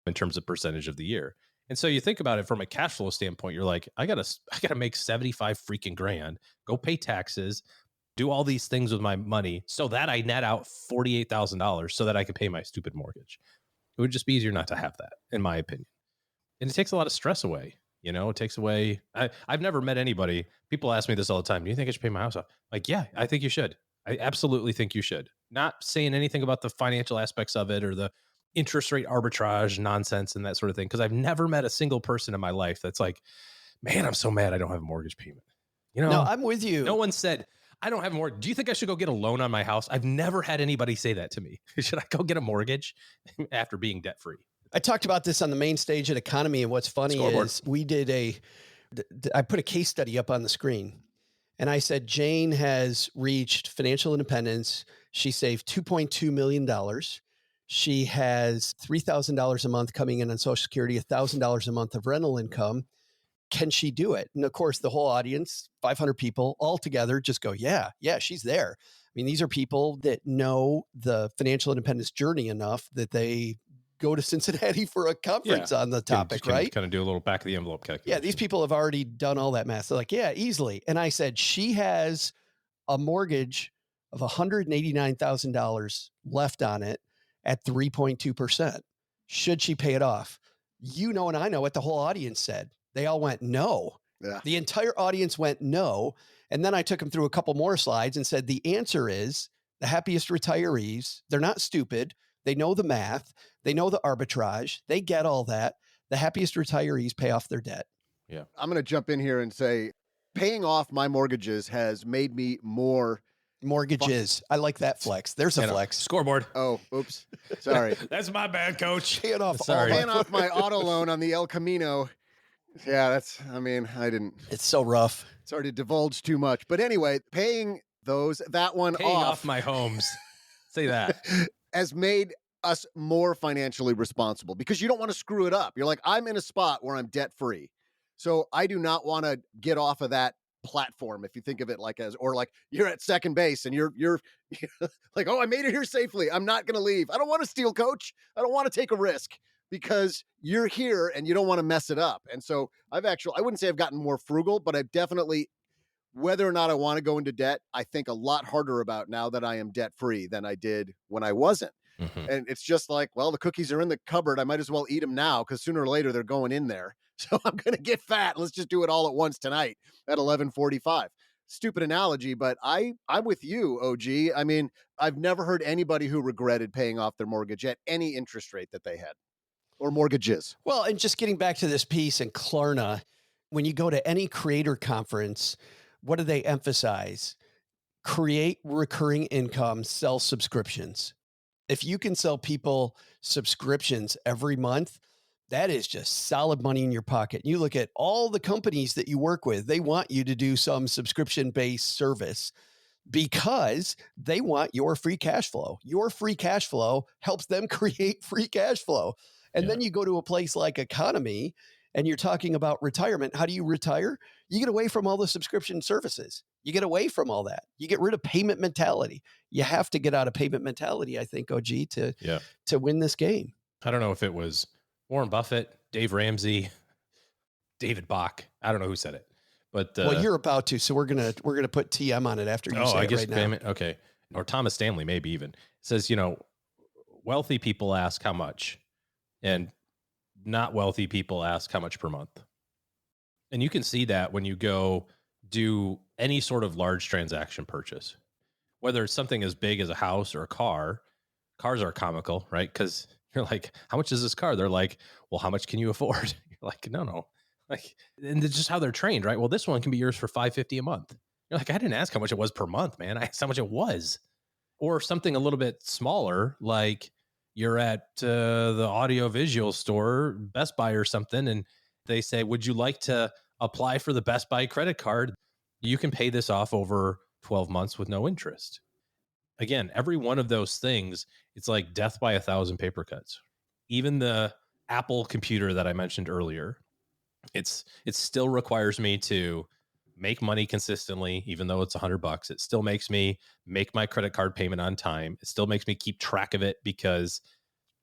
in terms of percentage of the year. And so you think about it from a cash flow standpoint, you're like, I gotta make 75 freaking grand, go pay taxes, do all these things with my money so that I net out $48,000 so that I can pay my stupid mortgage. It would just be easier not to have that, in my opinion. And it takes a lot of stress away. It takes away. I've never met anybody. People ask me this all the time. Do you think I should pay my house off? Like, yeah, I think you should. I absolutely think you should. Not saying anything about the financial aspects of it or the interest rate arbitrage nonsense and that sort of thing, because I've never met a single person in my life that's like, Man, I'm so mad I don't have a mortgage payment. You know, No, I'm with you. No one said, I don't have a mortgage. Do you think I should go get a loan on my house? I've never had anybody say that to me. Should I go get a mortgage after being debt free? I talked about this on the main stage at Economy. And what's funny is we did I put a case study up on the screen. And I said, Jane has reached financial independence. She saved $2.2 million. She has $3,000 a month coming in on Social Security, $1,000 a month of rental income. Can she do it? And of course, the whole audience, 500 people all together, just go, yeah, she's there. I mean, these are people that know the financial independence journey enough that they go to Cincinnati for a conference on the topic, right? Kind of do a little back of the envelope calculation. Yeah, these people have already done all that math. They're like, yeah, easily. And I said, she has a mortgage of $189,000 left on it at 3.2%. Should she pay it off? You know, and I know what the whole audience said. They all went, no. Yeah. The entire audience went, no. And then I took them through a couple more slides and said, the answer is the happiest retirees. They're not stupid. They know the math. They know the arbitrage. They get all that. The happiest retirees pay off their debt. Yeah. I'm going to jump in here and say paying off my mortgages has made me more mortgages. I like that flex. There's a flex. Scoreboard. Oh, oops. Sorry. That's my bad, coach. Paying off paying off my auto loan on the El Camino. Yeah, I didn't. It's so rough. Sorry to divulge too much. But anyway, paying that one paying off my homes. Say that. Has made us more financially responsible because you don't want to screw it up. You're like, I'm in a spot where I'm debt free. So I do not want to get off of that platform. If you think of it like you're at second base and you're like, oh, I made it here safely. I'm not going to leave. I don't want to steal, coach. I don't want to take a risk because you're here and you don't want to mess it up. And so I wouldn't say I've gotten more frugal, but I've definitely, whether or not I want to go into debt, I think a lot harder about now that I am debt free than I did when I wasn't. Mm-hmm. And it's just like, well, the cookies are in the cupboard. I might as well eat them now because sooner or later they're going in there. So I'm going to get fat. Let's just do it all at once tonight at 11:45. Stupid analogy, but I'm with you, OG. I mean, I've never heard anybody who regretted paying off their mortgage at any interest rate that they had or mortgages. Well, and just getting back to this piece in Klarna, when you go to any creator conference, what do they emphasize? Create recurring income, sell subscriptions. If you can sell people subscriptions every month, that is just solid money in your pocket. You look at all the companies that you work with, they want you to do some subscription-based service because they want your free cash flow. Your free cash flow helps them create free cash flow. And then you go to a place like Economy and you're talking about retirement. How do you retire? You get away from all the subscription services. You get away from all that. You get rid of payment mentality. You have to get out of payment mentality, I think, OG, to win this game. I don't know if it was Warren Buffett, Dave Ramsey, David Bach. I don't know who said it, but well, you're about to, so we're gonna put TM on it after you say it right now. Okay, or Thomas Stanley, maybe even. It says, wealthy people ask how much, and not wealthy people ask how much per month. And you can see that when you go do any sort of large transaction purchase, whether it's something as big as a house or a car. Cars are comical, right? Because you're like, how much is this car? They're like, well, how much can you afford? You're like, no. Like, and it's just how they're trained, right? Well, this one can be yours for $550 a month. You're like, I didn't ask how much it was per month, man. I asked how much it was. Or something a little bit smaller, like you're at the audio-visual store, Best Buy or something, and they say, would you like to apply for the Best Buy credit card? You can pay this off over 12 months with no interest. Again, every one of those things, it's like death by 1,000 paper cuts. Even the Apple computer that I mentioned earlier, it still requires me to make money consistently, even though it's $100. It still makes me make my credit card payment on time. It still makes me keep track of it because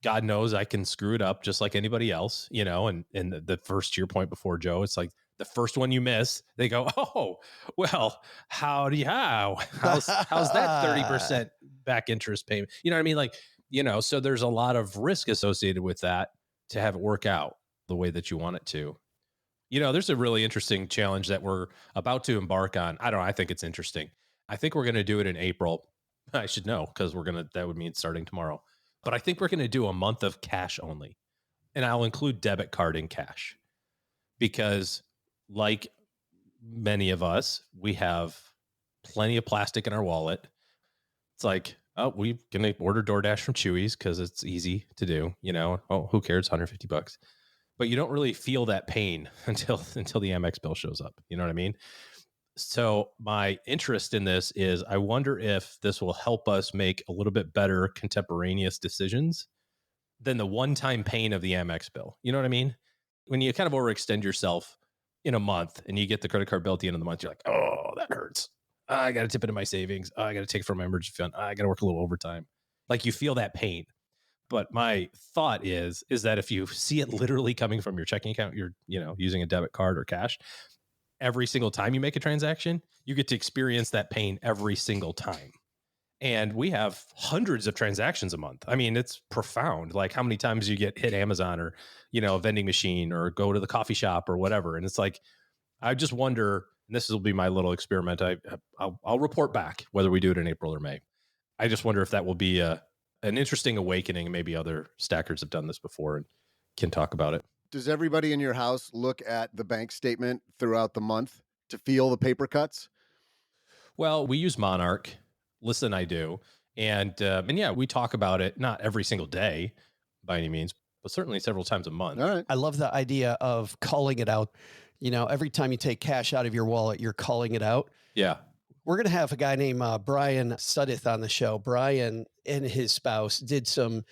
God knows I can screw it up just like anybody else, and the first to your point before, Joe, it's like the first one you miss, they go, oh, well, how's that 30% back interest payment? You know what I mean? Like, so there's a lot of risk associated with that to have it work out the way that you want it to. There's a really interesting challenge that we're about to embark on. I think it's interesting. I think we're going to do it in April. I should know because that would mean starting tomorrow. But I think we're going to do a month of cash only. And I'll include debit card in cash because like many of us, we have plenty of plastic in our wallet. It's like, oh, we're going to order DoorDash from Chewy's because it's easy to do, oh, who cares? $150. But you don't really feel that pain until the Amex bill shows up. You know what I mean? So my interest in this is I wonder if this will help us make a little bit better contemporaneous decisions than the one-time pain of the Amex bill. You know what I mean? When you kind of overextend yourself in a month and you get the credit card bill at the end of the month, you're like, oh, that hurts. I got to tip into my savings. I got to take from my emergency fund. I got to work a little overtime. Like you feel that pain. But my thought is that if you see it literally coming from your checking account, you're, using a debit card or cash, every single time you make a transaction, you get to experience that pain every single time. And we have hundreds of transactions a month. I mean, it's profound. Like how many times you hit Amazon or, a vending machine or go to the coffee shop or whatever. And it's like, I just wonder, and this will be my little experiment. I'll report back whether we do it in April or May. I just wonder if that will be an interesting awakening. Maybe other stackers have done this before and can talk about it. Does everybody in your house look at the bank statement throughout the month to feel the paper cuts? Well, we use Monarch. Listen, I do. And yeah, we talk about it, not every single day by any means, but certainly several times a month. All right. I love the idea of calling it out. Every time you take cash out of your wallet, you're calling it out. Yeah. We're going to have a guy named Brian Sudeth on the show. Brian and his spouse did some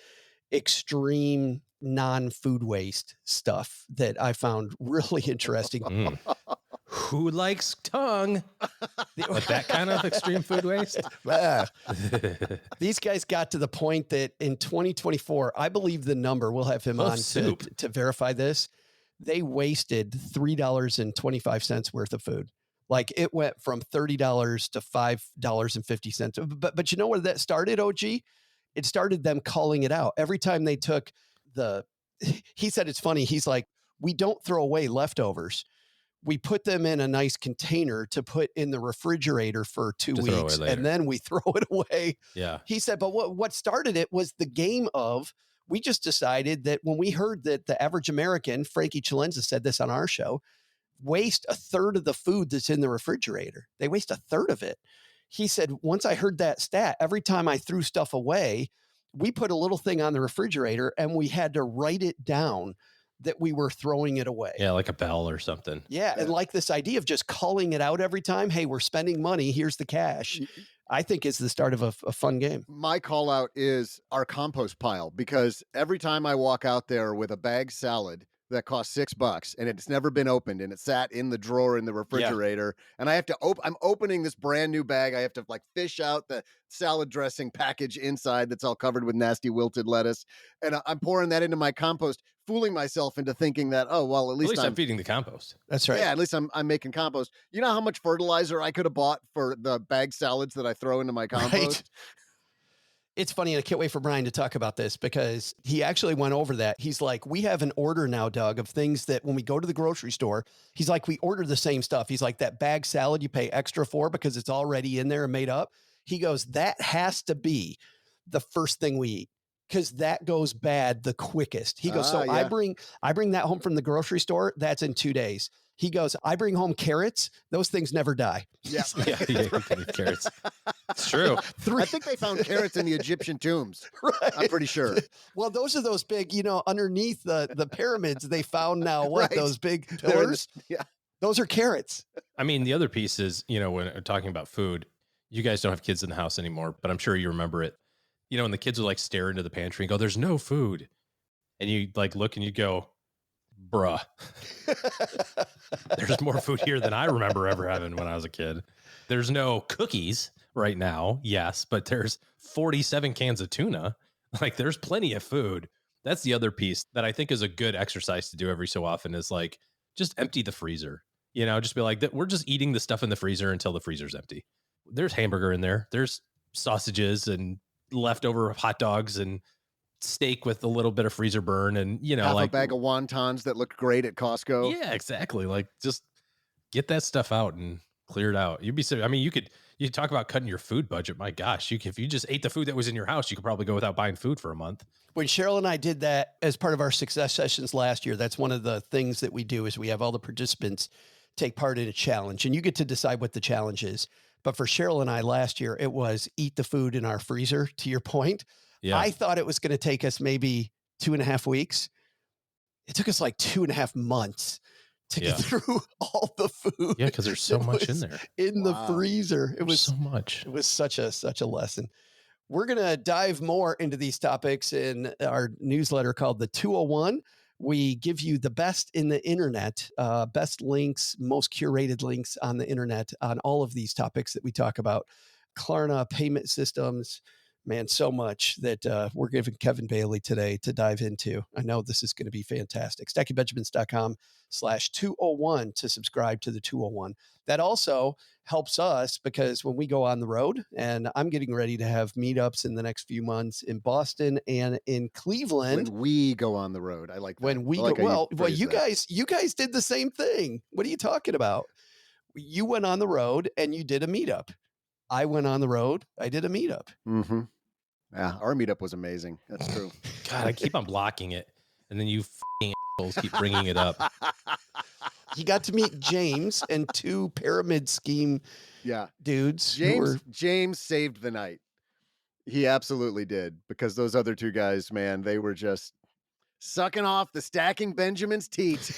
extreme non-food waste stuff that I found really interesting. Who likes tongue? But that kind of extreme food waste? These guys got to the point that in 2024, I believe the number, we'll have him on to verify this, they wasted $3.25 worth of food. Like it went from $30 to $5.50. But you know where that started, OG? It started them calling it out. Every time they took he said it's funny. He's like, we don't throw away leftovers. We put them in a nice container to put in the refrigerator for 2 weeks and then we throw it away. Yeah. He said, but what started it was the game of, we just decided that when we heard that the average American, Frankie Chalenza said this on our show, waste a third of the food that's in the refrigerator. They waste a third of it. He said, once I heard that stat, every time I threw stuff away, we put a little thing on the refrigerator and we had to write it down that we were throwing it away. Yeah, like a bell or something. Yeah, and like this idea of just calling it out every time, hey, we're spending money, here's the cash, I think is the start of a fun game. My call out is our compost pile, because every time I walk out there with a bag salad that costs $6 and it's never been opened and it sat in the drawer in the refrigerator, and I have to I'm opening this brand new bag. I have to fish out the salad dressing package inside that's all covered with nasty wilted lettuce, and I'm pouring that into my compost, fooling myself into thinking that, oh, well, at least I'm feeding the compost. That's right. Yeah, at least I'm making compost. You know how much fertilizer I could have bought for the bag salads that I throw into my compost? Right. It's funny, and I can't wait for Brian to talk about this because he actually went over that. He's like, we have an order now, Doug, of things that when we go to the grocery store, he's like, we order the same stuff. He's like, that bag salad you pay extra for because it's already in there and made up. He goes, that has to be the first thing we eat because that goes bad the quickest. He goes, I bring that home from the grocery store. That's in 2 days. He goes, I bring home carrots. Those things never die. Yeah. Carrots. It's true. I think they found carrots in the Egyptian tombs. Right. I'm pretty sure. Well, those are those big, underneath the pyramids they found now, those big pillars? Yeah. Those are carrots. I mean, the other piece is, when we're talking about food, you guys don't have kids in the house anymore, but I'm sure you remember it. And the kids would stare into the pantry and go, there's no food. And you look and you go, bruh, there's more food here than I remember ever having when I was a kid. There's no cookies right now. Yes, but there's 47 cans of tuna. There's plenty of food. That's the other piece that I think is a good exercise to do every so often is just empty the freezer, just be like that. We're just eating the stuff in the freezer until the freezer's empty. There's hamburger in there. There's sausages and leftover hot dogs and steak with a little bit of freezer burn and half a bag of wontons that looked great at Costco. Yeah, exactly. Just get that stuff out and clear it out. You'd be, I mean, you talk about cutting your food budget. My gosh, if you just ate the food that was in your house, you could probably go without buying food for a month. When Cheryl and I did that as part of our success sessions last year, that's one of the things that we do is we have all the participants take part in a challenge, and you get to decide what the challenge is. But for Cheryl and I last year, it was eat the food in our freezer, to your point. Yeah. I thought it was going to take us maybe 2.5 weeks. It took us like 2.5 months to get through all the food. Yeah, because there's so much in there. In the freezer. It was so much. It was such a lesson. We're going to dive more into these topics in our newsletter called The 201. We give you the best in the internet, best links, most curated links on the internet on all of these topics that we talk about. Klarna, payment systems, man, so much that we're giving Kevin Bailey today to dive into. I know this is going to be fantastic. StackingBenjamins.com/201 to subscribe to the 201. That also helps us because when we go on the road, and I'm getting ready to have meetups in the next few months in Boston and in Cleveland. When we go on the road, I like that. When we I like go, how you guys did the same thing. What are you talking about? You went on the road and you did a meetup. I went on the road. I did a meetup. Mm-hmm. Yeah, our meetup was amazing. That's true. God, I keep on blocking it, and then you assholes keep bringing it up. You got to meet James and 2 pyramid scheme dudes. James saved the night. He absolutely did, because those other 2 guys, man, they were just sucking off the Stacking Benjamins teat.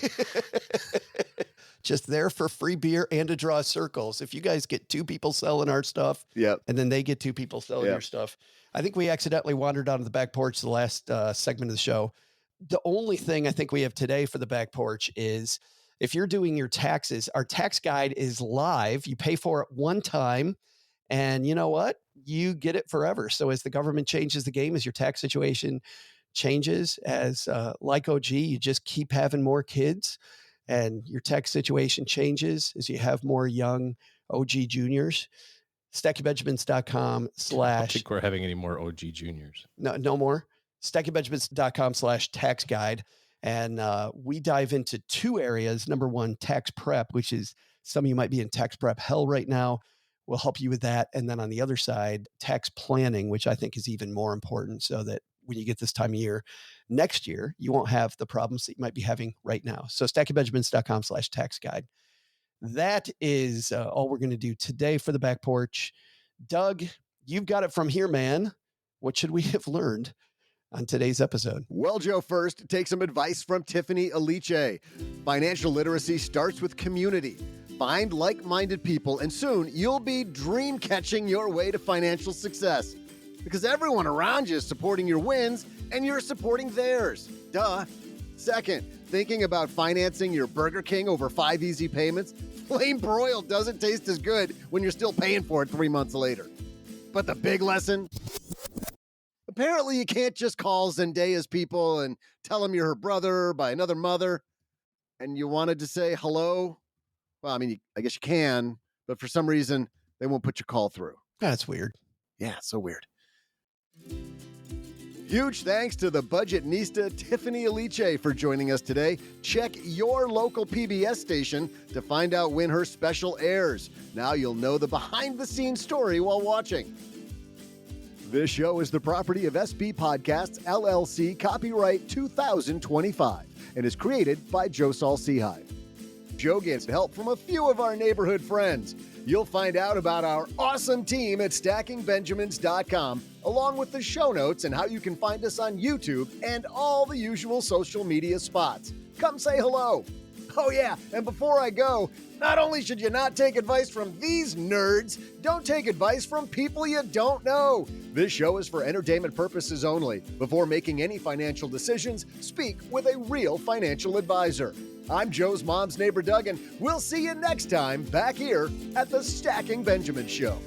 Just there for free beer and to draw circles. If you guys get 2 people selling our stuff, and then they get 2 people selling your stuff. I think we accidentally wandered onto the back porch the last segment of the show. The only thing I think we have today for the back porch is if you're doing your taxes, our tax guide is live. You pay for it one time, and you know what? You get it forever. So as the government changes the game, as your tax situation changes, as like OG, you just keep having more kids, and your tax situation changes as you have more young OG juniors. StackingBenjamins.com/ I don't think we're having any more OG juniors. No more. StackingBenjamins.com/tax guide. And we dive into 2 areas. Number 1, tax prep, which is some of you might be in tax prep hell right now. We'll help you with that. And then on the other side, tax planning, which I think is even more important, so that when you get this time of year next year, you won't have the problems that you might be having right now. So StackingBenjamins.com/tax guide. That is all we're going to do today for the back porch. Doug, you've got it from here, man. What should we have learned on today's episode? Well, Joe, first, take some advice from Tiffany Aliche. Financial literacy starts with community. Find like-minded people, and soon you'll be dream catching your way to financial success. Because everyone around you is supporting your wins, and you're supporting theirs. Duh. Second, thinking about financing your Burger King over 5 easy payments? Plain broiled doesn't taste as good when you're still paying for it 3 months later. But the big lesson? Apparently you can't just call Zendaya's people and tell them you're her brother by another mother, and you wanted to say hello. Well, I mean, I guess you can, but for some reason, they won't put your call through. That's weird. Yeah, so weird. Huge thanks to the Budgetnista Tiffany Aliche for joining us today. Check your local PBS station to find out when her special airs. Now you'll know the behind-the-scenes story while watching. This show is the property of SB Podcasts, LLC, copyright 2025, and is created by Joe Saul Seahive. Joe gets help from a few of our neighborhood friends. You'll find out about our awesome team at StackingBenjamins.com, along with the show notes and how you can find us on YouTube and all the usual social media spots. Come say hello. Oh yeah, and before I go, not only should you not take advice from these nerds, don't take advice from people you don't know. This show is for entertainment purposes only. Before making any financial decisions, speak with a real financial advisor. I'm Joe's mom's neighbor, Doug, and we'll see you next time back here at the Stacking Benjamin Show.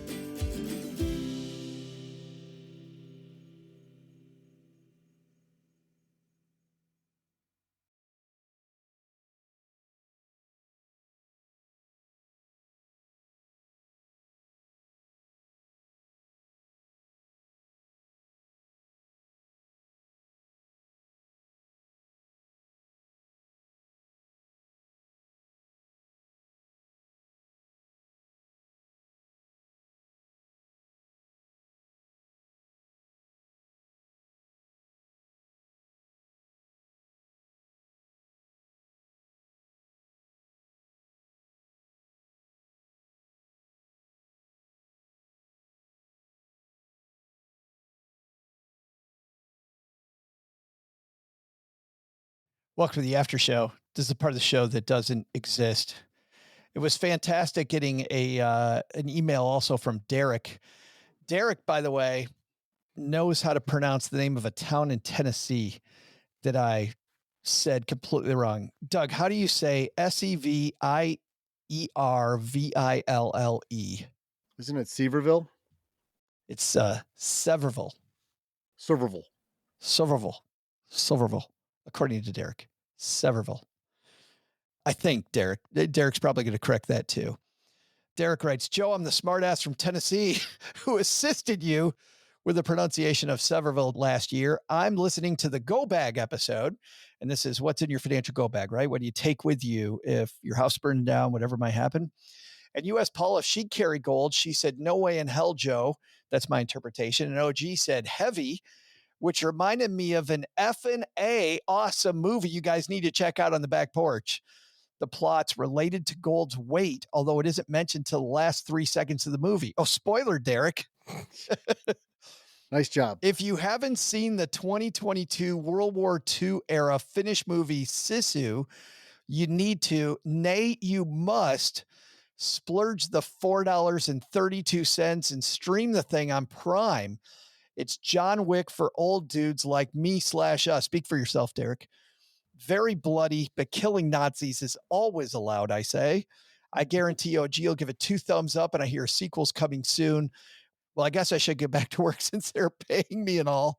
Welcome to the after show. This is a part of the show that doesn't exist. It was fantastic getting an email also from Derek. Derek, by the way, knows how to pronounce the name of a town in Tennessee that I said completely wrong. Doug, how do you say Sevierville? Isn't it Severville? It's Severville. Silverville, according to Derek. Severville. I think Derek's probably going to correct that too. Derek writes, Joe, I'm the smartass from Tennessee who assisted you with the pronunciation of Severville last year. I'm listening to the Go Bag episode, and this is what's in your financial go bag, right? What do you take with you if your house burned down, whatever might happen? And you asked Paula if she'd carry gold. She said, no way in hell, Joe. That's my interpretation. And OG said heavy, which reminded me of an F&A awesome movie you guys need to check out on the back porch. The plot's related to gold's weight, although it isn't mentioned till the last 3 seconds of the movie. Oh, spoiler, Derek. Nice job. If you haven't seen the 2022 World War II era Finnish movie Sisu, you need to, nay, you must splurge the $4.32 and stream the thing on Prime. It's John Wick for old dudes like me/us. Speak for yourself, Derek. Very bloody, but killing Nazis is always allowed, I say. I guarantee OG will give it 2 thumbs up, and I hear sequels coming soon. Well, I guess I should get back to work since they're paying me and all.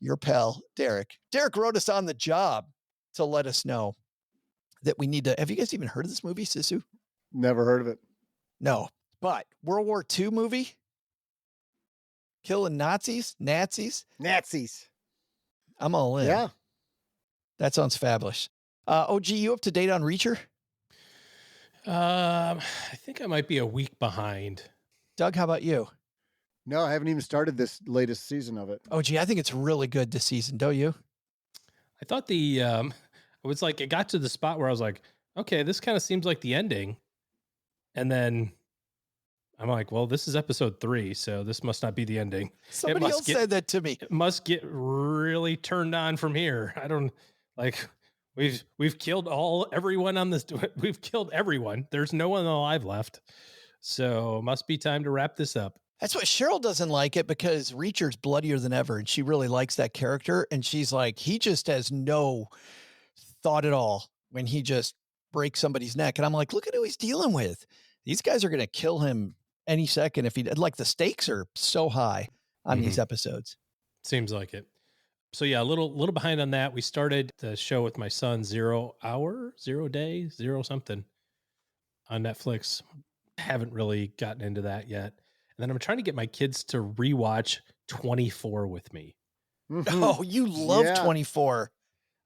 Your pal, Derek. Derek wrote us on the job to let us know that we need to. Have you guys even heard of this movie, Sisu? Never heard of it. No, but World War II movie? Killing Nazis? I'm all in. Yeah. That sounds fabulous. OG, you up to date on Reacher? I think I might be a week behind. Doug, how about you? No, I haven't even started this latest season of it. OG, I think it's really good this season, don't you? I thought it was like, it got to the spot where I was like, okay, this kind of seems like the ending. And then I'm like, well, this is episode 3, so this must not be the ending. Somebody else said that to me. It must get really turned on from here. I don't like, we've killed everyone on this. We've killed everyone. There's no one alive left. So must be time to wrap this up. That's what Cheryl doesn't like it, because Reacher's bloodier than ever, and she really likes that character. And she's like, he just has no thought at all when he just breaks somebody's neck. And I'm like, look at who he's dealing with. These guys are going to kill him any second if he, like, the stakes are so high on these episodes. Seems like it. So yeah, a little behind on that. We started the show with my son, 0 Hour, 0 Day, 0 something on Netflix. Haven't really gotten into that yet. And then I'm trying to get my kids to rewatch 24 with me. Mm-hmm. Oh, you love 24.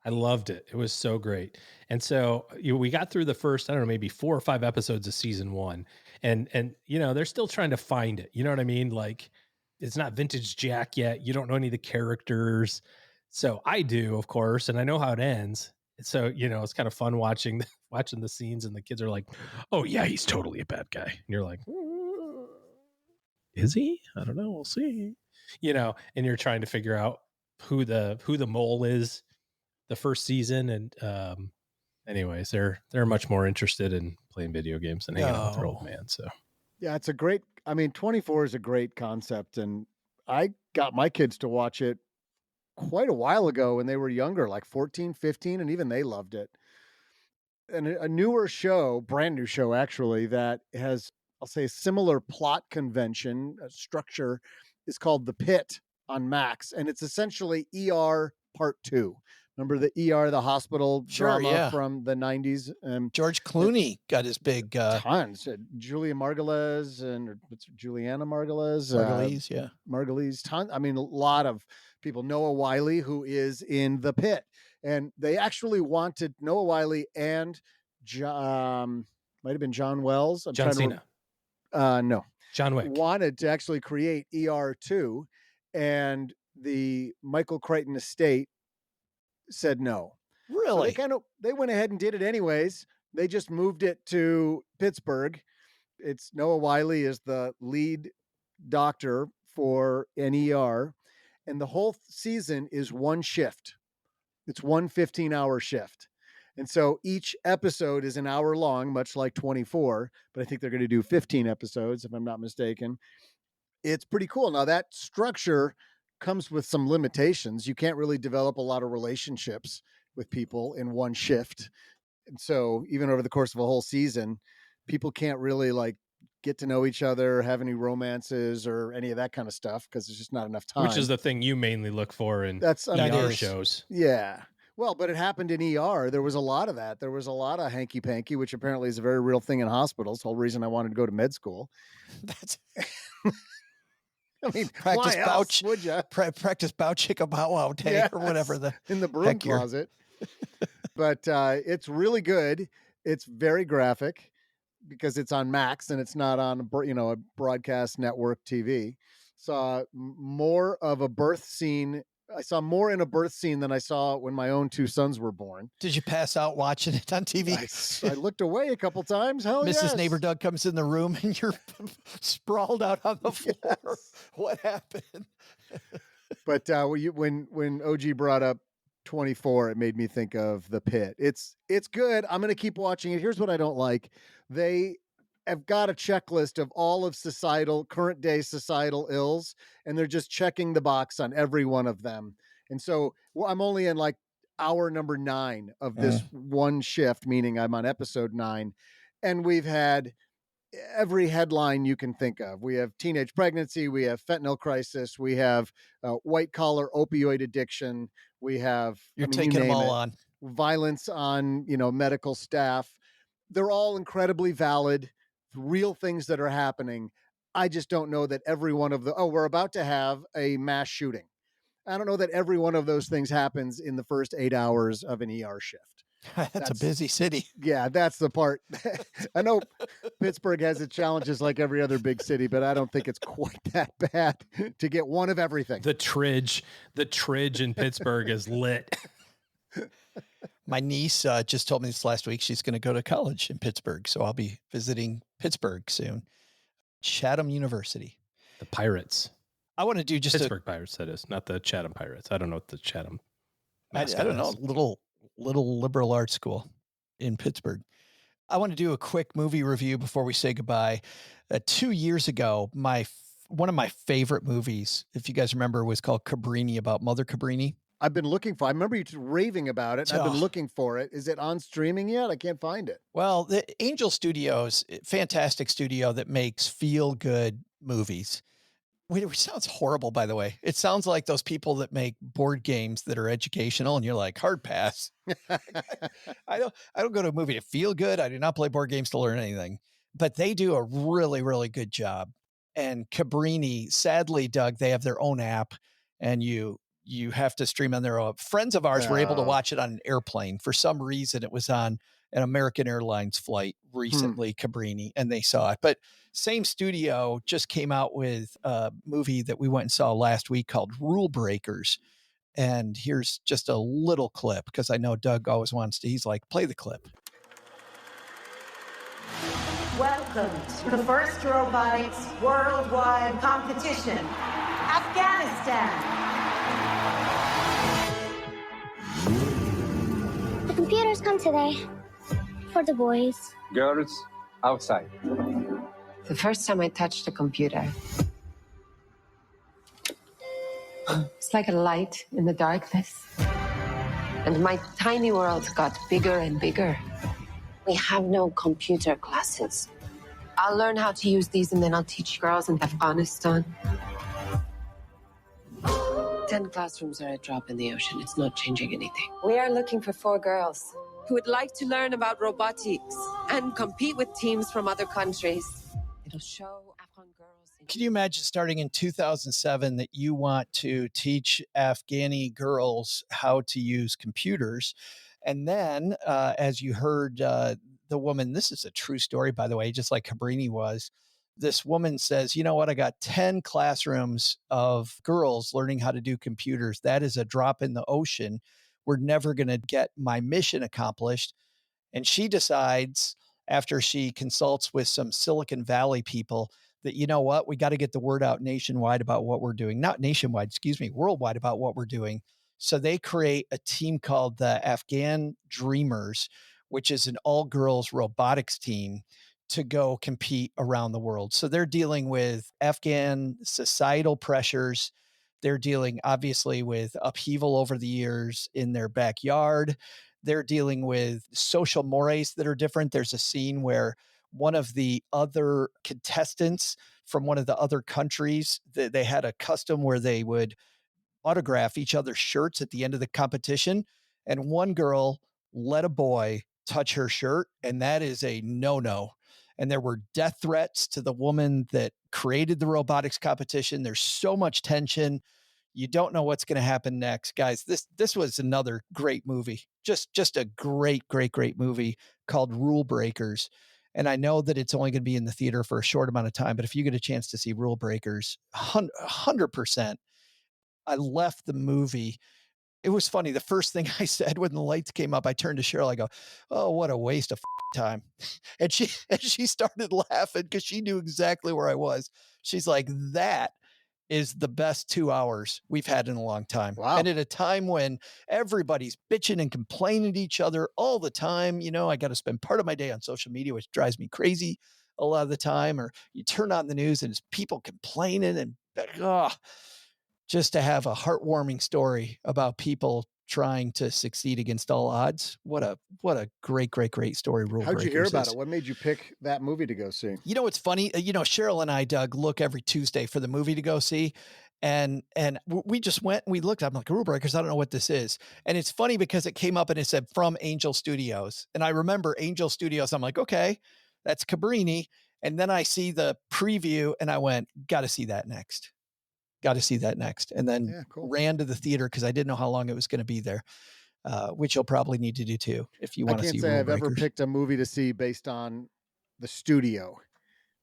I loved it. It was so great. And so we got through the first, I don't know, maybe 4 or 5 episodes of season 1. And you know, they're still trying to find it. You know what I mean? Like, it's not vintage Jack yet. You don't know any of the characters. So I do, of course, and I know how it ends. So, you know, it's kind of fun watching the scenes, and the kids are like, oh yeah, he's totally a bad guy. And you're like, is he? I don't know. We'll see. You know, and you're trying to figure out who the mole is the first season. And anyways, they're much more interested in playing video games than hanging out with their old man. So yeah, it's a great, 24 is a great concept. And I got my kids to watch it quite a while ago when they were younger, like 14, 15, and even they loved it. And a newer show, brand new show actually, that has, I'll say, a similar plot convention structure, is called The Pit on Max. And it's essentially ER Part 2. Remember the ER, the hospital drama from the 90s? George Clooney got his big... tons. Julia Margulies and Juliana Margulies. Margulies. Tons. I mean, a lot of people. Noah Wiley, who is in The Pit. And they actually wanted Noah Wiley and might have been John Wells. John Cena. No. John Wick. Wanted to actually create ER2, and the Michael Crichton estate said no. Really? So they went ahead and did it anyways. They just moved it to Pittsburgh. It's Noah Wiley is the lead doctor for an ER, and the whole season is one shift. It's one 15-hour shift. And so each episode is an hour long, much like 24, but I think they're going to do 15 episodes, if I'm not mistaken. It's pretty cool. Now, that structure comes with some limitations. You can't really develop a lot of relationships with people in one shift. And so even over the course of a whole season, people can't really like get to know each other, have any romances or any of that kind of stuff because there's just not enough time. Which is the thing you mainly look for in That's ER shows. Yeah. Well, but it happened in ER. There was a lot of that. There was a lot of hanky-panky, which apparently is a very real thing in hospitals. The whole reason I wanted to go to med school. That's... I mean, practice why bow, else would you? Practice bow chicka bow wow day or whatever the in the broom closet. But it's really good. It's very graphic because it's on Max and it's not on a broadcast network TV. Saw more of a birth scene. I saw more in a birth scene than I saw when my own two sons were born. Did you pass out watching it on TV? I looked away a couple times. Hell yes. Mrs. Neighbor Doug comes in the room and you're sprawled out on the floor. Yes. What happened? But when OG brought up 24, it made me think of The Pit. It's good. I'm going to keep watching it. Here's what I don't like. They have got a checklist of all of current day societal ills, and they're just checking the box on every one of them. And so I'm only in like hour number 9 of this one shift, meaning I'm on episode 9. And we've had every headline you can think of. We have teenage pregnancy. We have fentanyl crisis. We have white collar opioid addiction. We have, you taking them all on. Violence on, medical staff. They're all incredibly valid, real things that are happening. I just don't know that every one of we're about to have a mass shooting. I don't know that every one of those things happens in the first 8 hours of an ER shift. That's a busy city. Yeah, that's the part. I know Pittsburgh has its challenges like every other big city, but I don't think it's quite that bad to get one of everything. The Tridge in Pittsburgh is lit. My niece just told me this last week. She's going to go to college in Pittsburgh, so I'll be visiting Pittsburgh soon. Chatham University. The Pirates. I want to do just Pittsburgh Pirates, that is, not the Chatham Pirates. I don't know what the Chatham I don't know, little liberal arts school in Pittsburgh. I want to do a quick movie review before we say goodbye. 2 years ago, one of my favorite movies, if you guys remember, was called Cabrini, about Mother Cabrini. I've been looking for. I remember you raving about it. I've been looking for it. Is it on streaming yet? I can't find it. Well, the Angel Studios, fantastic studio that makes feel-good movies. It sounds horrible, by the way. It sounds like those people that make board games that are educational, and you're like, hard pass. I don't go to a movie to feel good. I do not play board games to learn anything. But they do a really, really good job. And Cabrini, sadly, Doug, they have their own app, and you have to stream on their own. Friends of ours were able to watch it on an airplane. For some reason, it was on an American Airlines flight recently, Cabrini, and they saw it. But same studio just came out with a movie that we went and saw last week called Rule Breakers. And here's just a little clip, because I know Doug always wants to. He's like, play the clip. Welcome to the first robotics worldwide competition, Afghanistan. The computers come today for the boys. Girls, outside. The first time I touched a computer, it's like a light in the darkness. And my tiny world got bigger and bigger. We have no computer classes. I'll learn how to use these and then I'll teach girls in Afghanistan. 10 classrooms are a drop in the ocean. It's not changing anything. We are looking for 4 girls who would like to learn about robotics and compete with teams from other countries. It'll show Afghan girls. Can you imagine starting in 2007 that you want to teach Afghani girls how to use computers? And then, as you heard the woman, this is a true story, by the way, just like Cabrini was. This woman says, you know what? I got 10 classrooms of girls learning how to do computers. That is a drop in the ocean. We're never going to get my mission accomplished. And she decides, after she consults with some Silicon Valley people, that, you know what? We got to get the word out nationwide about what we're doing. Not nationwide, worldwide about what we're doing. So they create a team called the Afghan Dreamers, which is an all-girls robotics team to go compete around the world. So they're dealing with Afghan societal pressures. They're dealing obviously with upheaval over the years in their backyard. They're dealing with social mores that are different. There's a scene where one of the other contestants from one of the other countries, they had a custom where they would autograph each other's shirts at the end of the competition. And one girl let a boy touch her shirt, and that is a no-no. And there were death threats to the woman that created the robotics competition. There's so much tension. You don't know what's going to happen next. Guys, this was another great movie. Just a great movie called Rule Breakers. And I know that it's only going to be in the theater for a short amount of time, but if you get a chance to see Rule Breakers, 100%. I left the movie. It was funny. The first thing I said when the lights came up, I turned to Cheryl. I go, "Oh, what a waste of time." And she started laughing because she knew exactly where I was. She's like, "That is the best 2 hours we've had in a long time." Wow. And at a time when everybody's bitching and complaining to each other all the time, I got to spend part of my day on social media, which drives me crazy a lot of the time. Or you turn on the news and it's people complaining and just to have a heartwarming story about people trying to succeed against all odds. What a great story. Rule How'd you hear Breakers about is. it? What made you pick that movie to go see? It's funny. Cheryl and I, Doug, look every Tuesday for the movie to go see. And we just went and we looked. I'm like, Rule Breakers, I don't know what this is. And it's funny because it came up and it said from Angel Studios. And I remember Angel Studios. I'm like, okay, that's Cabrini. And then I see the preview and I went, got to see that next. And then ran to the theater because I didn't know how long it was going to be there, which you'll probably need to do too if you want to see. I can't say I've ever picked a movie to see based on the studio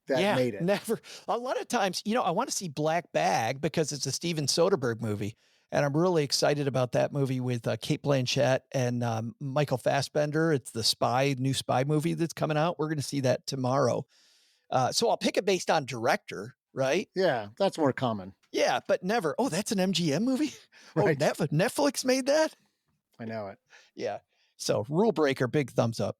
that made it. Never. A lot of times, I want to see Black Bag because it's a Steven Soderbergh movie. And I'm really excited about that movie with Cate Blanchett and Michael Fassbender. It's the new spy movie that's coming out. We're going to see that tomorrow. So I'll pick it based on director, right? Yeah, that's more common. Yeah, but never. Oh, that's an MGM movie? Right. Oh, Netflix made that? I know it. Yeah. So Rule Breaker, big thumbs up.